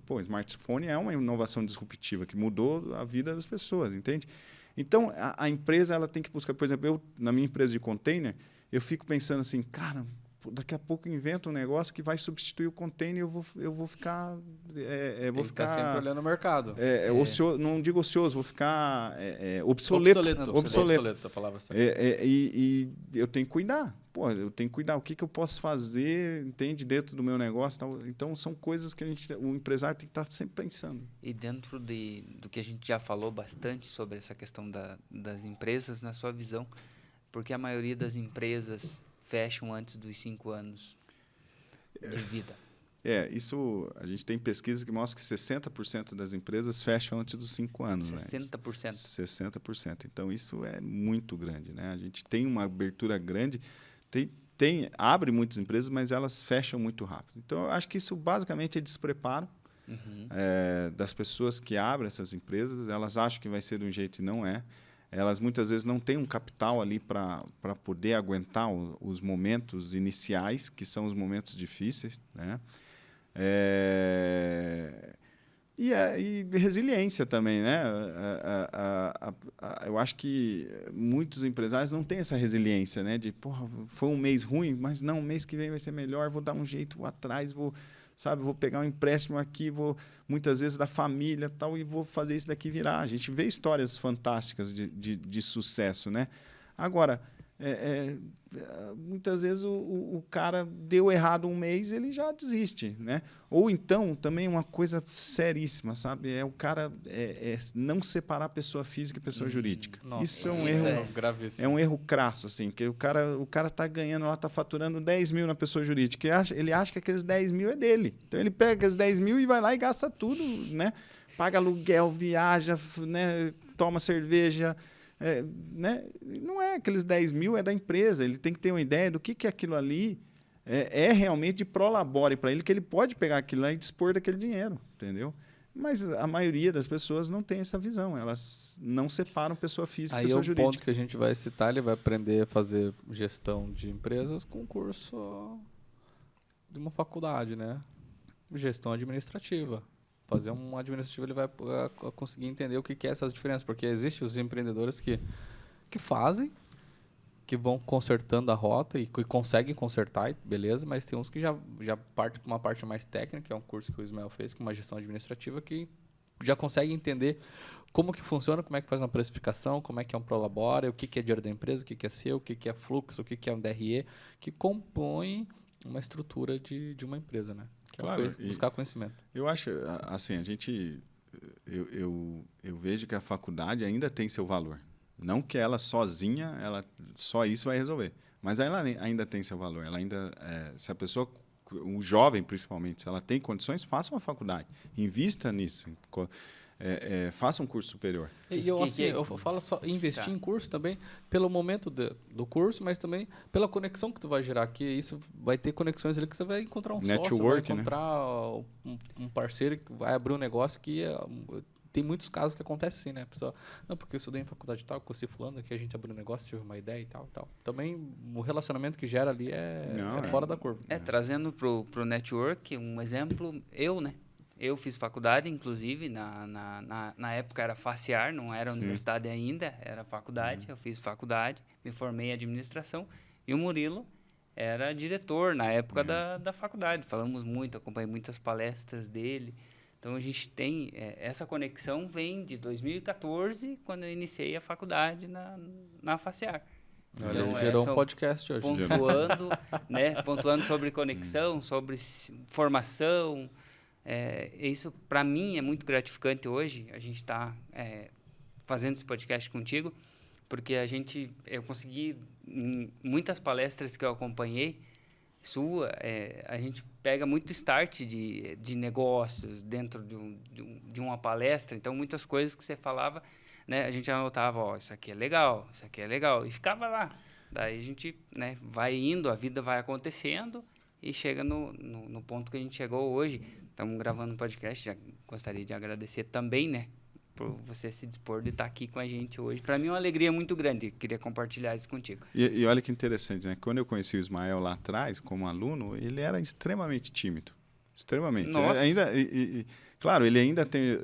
O smartphone é uma inovação disruptiva que mudou a vida das pessoas, entende? Então, a empresa ela tem que buscar... Por exemplo, na minha empresa de container, eu fico pensando assim, cara... Daqui a pouco inventa um negócio que vai substituir o container e eu vou ficar... vou ficar sempre olhando o mercado. Ocioso, não digo ocioso, vou ficar obsoleto. Obsoleto, a palavra certa. E eu tenho que cuidar. Pô, eu tenho que cuidar. O que eu posso fazer, entende, dentro do meu negócio. Tal. Então, são coisas que o empresário tem que estar sempre pensando. E dentro do que a gente já falou bastante sobre essa questão das empresas, na sua visão, porque a maioria das empresas... fecham antes dos 5 anos de vida. Isso a gente tem pesquisas que mostram que 60% das empresas fecham antes dos 5 anos. 60%. Né? 60%. Então, isso é muito grande. Né? A gente tem uma abertura grande, abre muitas empresas, mas elas fecham muito rápido. Então, eu acho que isso basicamente é despreparo das pessoas que abrem essas empresas. Elas acham que vai ser de um jeito e não é. Elas muitas vezes não têm um capital ali para poder aguentar os momentos iniciais, que são os momentos difíceis, né? E resiliência também, né? Eu acho que muitos empresários não têm essa resiliência, né? De, porra, foi um mês ruim, mas não, mês que vem vai ser melhor, vou dar um jeito, vou atrás, vou pegar um empréstimo aqui, vou muitas vezes da família tal, e vou fazer isso daqui virar. A gente vê histórias fantásticas de sucesso, né? Agora, muitas vezes o cara deu errado um mês, ele já desiste, né? Ou então, também uma coisa seríssima, sabe? O cara não separar pessoa física e pessoa jurídica. Nossa, isso é um erro gravíssimo. É um erro crasso, assim, que o cara tá ganhando, ela tá faturando 10 mil na pessoa jurídica. Ele acha que aqueles 10 mil é dele. Então ele pega aqueles 10 mil e vai lá e gasta tudo, né? Paga aluguel, viaja, né? Toma cerveja. Né? Não é aqueles 10 mil, é da empresa. Ele tem que ter uma ideia do que é aquilo ali. Realmente de prolabore para ele, que ele pode pegar aquilo lá e dispor daquele dinheiro, entendeu? Mas a maioria das pessoas não tem essa visão. Elas não separam pessoa física e pessoa jurídica. Aí o ponto que a gente vai citar, ele vai aprender a fazer gestão de empresas com curso de uma faculdade, né? Gestão administrativa. Fazer um administrativo, ele vai conseguir entender o que é essas diferenças, porque existem os empreendedores que fazem, que vão consertando a rota e que conseguem consertar, beleza, mas tem uns que já partem para uma parte mais técnica, que é um curso que o Ismael fez, que é uma gestão administrativa, que já consegue entender como que funciona, como é que faz uma precificação, como é que é um prolabore, o que é dinheiro da empresa, o que é seu, o que é fluxo, o que é um DRE, que compõe uma estrutura de uma empresa, né? Que Claro, é buscar conhecimento. Eu acho, assim, eu vejo que a faculdade ainda tem seu valor. Não que ela sozinha, só isso vai resolver. Mas ela ainda tem seu valor. Ela ainda, se a pessoa, um jovem principalmente, se ela tem condições, faça uma faculdade. Invista nisso. Faça um curso superior. E eu falo só investir em curso também pelo momento do curso, mas também pela conexão que tu vai gerar aqui. Isso vai ter conexões ali que você vai encontrar um sócio, vai encontrar um parceiro que vai abrir um negócio que tem muitos casos que acontecem assim, né? A pessoa, não, porque eu estudei em faculdade e tal, conheci fulano, aqui a gente abriu um negócio, tive uma ideia e tal, e tal. Também o relacionamento que gera ali é fora da curva. Trazendo pro network, um exemplo, né? Eu fiz faculdade, inclusive, na época era FACIAR, não era universidade ainda, era faculdade. Eu fiz faculdade, me formei em administração, e o Murilo era diretor na época da faculdade. Falamos muito, acompanhei muitas palestras dele. Então, a gente tem... essa conexão vem de 2014, quando eu iniciei a faculdade na FACIAR. Então, gerou um podcast hoje. Pontuando sobre conexão, sobre formação. Isso, para mim, é muito gratificante hoje. A gente está fazendo esse podcast contigo, porque eu consegui, em muitas palestras que eu acompanhei, a gente pega muito start de negócios dentro de uma palestra. Então, muitas coisas que você falava, né, a gente anotava, isso aqui é legal, e ficava lá. Daí a gente, né, vai indo, a vida vai acontecendo e chega no ponto que a gente chegou hoje. Estamos gravando um podcast, já gostaria de agradecer também, né, por você se dispor de estar aqui com a gente hoje. Para mim é uma alegria muito grande, queria compartilhar isso contigo. E olha que interessante, né? Quando eu conheci o Ismael lá atrás, como aluno, ele era extremamente tímido. Extremamente. Nossa. Claro, ele ainda tem...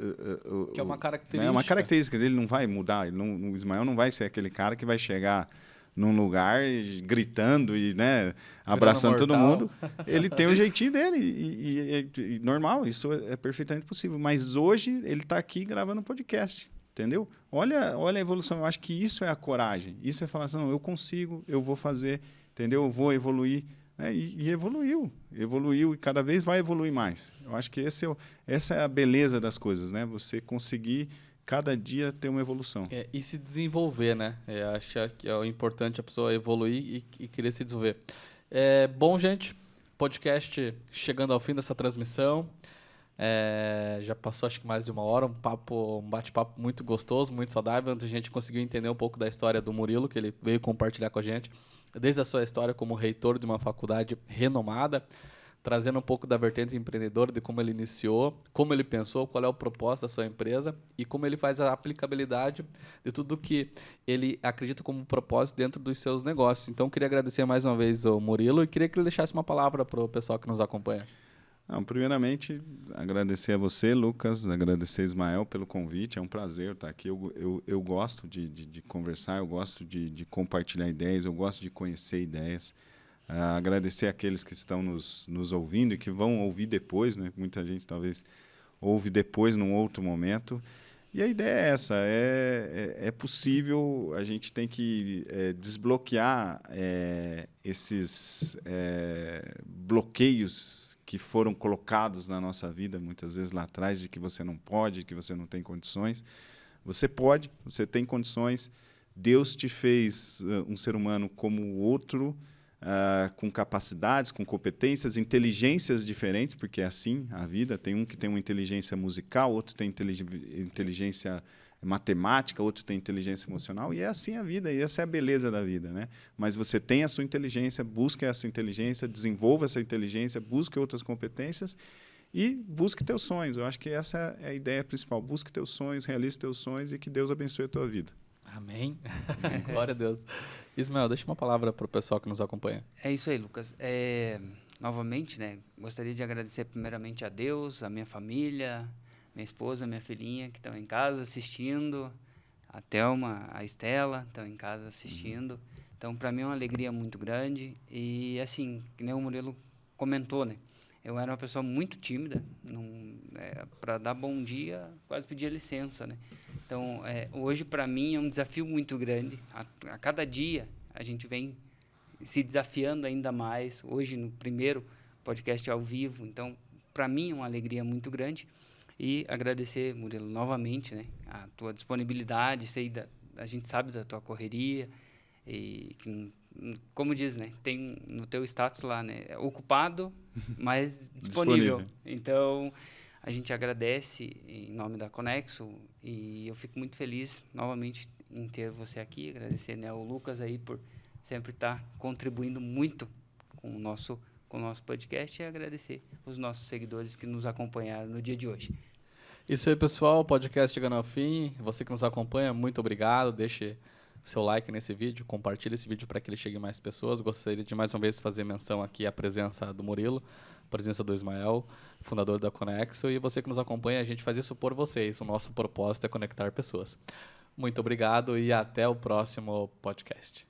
que é uma característica. É uma característica dele, não vai mudar. O Ismael não vai ser aquele cara que vai chegar num lugar gritando e, né, abraçando todo mundo. Ele tem o jeitinho dele e normal, isso é perfeitamente possível. Mas hoje ele está aqui gravando um podcast, entendeu? Olha a evolução. Eu acho que isso é a coragem. Isso é falar assim, não, eu consigo, eu vou fazer, entendeu? Eu vou evoluir. E evoluiu e cada vez vai evoluir mais. Eu acho que essa é a beleza das coisas, né? Você conseguir cada dia ter uma evolução. E se desenvolver, né? Acho que é o importante a pessoa evoluir e querer se desenvolver. Bom, gente, podcast chegando ao fim dessa transmissão. Já passou acho que mais de uma hora, um bate-papo muito gostoso, muito saudável, onde a gente conseguiu entender um pouco da história do Murilo, que ele veio compartilhar com a gente, desde a sua história como reitor de uma faculdade renomada, trazendo um pouco da vertente empreendedora, de como ele iniciou, como ele pensou, qual é o propósito da sua empresa e como ele faz a aplicabilidade de tudo que ele acredita como propósito dentro dos seus negócios. Então, queria agradecer mais uma vez ao Murilo e queria que ele deixasse uma palavra para o pessoal que nos acompanha. Primeiramente, agradecer a você, Lucas, agradecer a Ismael pelo convite. É um prazer estar aqui. Eu gosto de conversar, eu gosto de compartilhar ideias, eu gosto de conhecer ideias. Agradecer àqueles que estão nos ouvindo e que vão ouvir depois, né? Muita gente talvez ouve depois, num outro momento. E a ideia é essa, é possível, a gente tem que desbloquear esses bloqueios que foram colocados na nossa vida, muitas vezes lá atrás, de que você não pode, que você não tem condições. Você pode, você tem condições. Deus te fez um ser humano como o outro, com capacidades, com competências, inteligências diferentes, porque é assim a vida. Tem um que tem uma inteligência musical, outro tem inteligência matemática, outro tem inteligência emocional, e é assim a vida, e essa é a beleza da vida, né? Mas você tem a sua inteligência, busque essa inteligência, desenvolva essa inteligência, busque outras competências e busque teus sonhos. Eu acho que essa é a ideia principal. Busque teus sonhos, realize teus sonhos e que Deus abençoe a tua vida. Amém. Glória a Deus. Ismael, deixa uma palavra para o pessoal que nos acompanha. É isso aí, Lucas. Novamente, né, gostaria de agradecer primeiramente a Deus, a minha família, minha esposa, minha filhinha, que estão em casa assistindo, a Thelma, a Estela, estão em casa assistindo. Então, para mim é uma alegria muito grande. E, assim, que nem o Murilo comentou, né? Eu era uma pessoa muito tímida, para dar bom dia, quase pedia licença, né? Então, hoje, para mim, é um desafio muito grande. A cada dia, a gente vem se desafiando ainda mais. Hoje, no primeiro podcast ao vivo. Então, para mim, é uma alegria muito grande. E agradecer, Murilo, novamente, né, a tua disponibilidade. A gente sabe da tua correria. E, como diz, né, tem no teu status lá, né, ocupado, mas disponível. Então, a gente agradece em nome da Conexo e eu fico muito feliz novamente em ter você aqui. Agradecer, né, ao Lucas aí por sempre estar contribuindo muito com o nosso podcast e agradecer os nossos seguidores que nos acompanharam no dia de hoje. Isso aí, pessoal. O podcast chegando ao fim. Você que nos acompanha, muito obrigado. Deixe seu like nesse vídeo, compartilhe esse vídeo para que ele chegue a mais pessoas. Gostaria de mais uma vez fazer menção aqui à presença do Murilo, a presença do Ismael, fundador da Conexo, e você que nos acompanha, a gente faz isso por vocês. O nosso propósito é conectar pessoas. Muito obrigado e até o próximo podcast.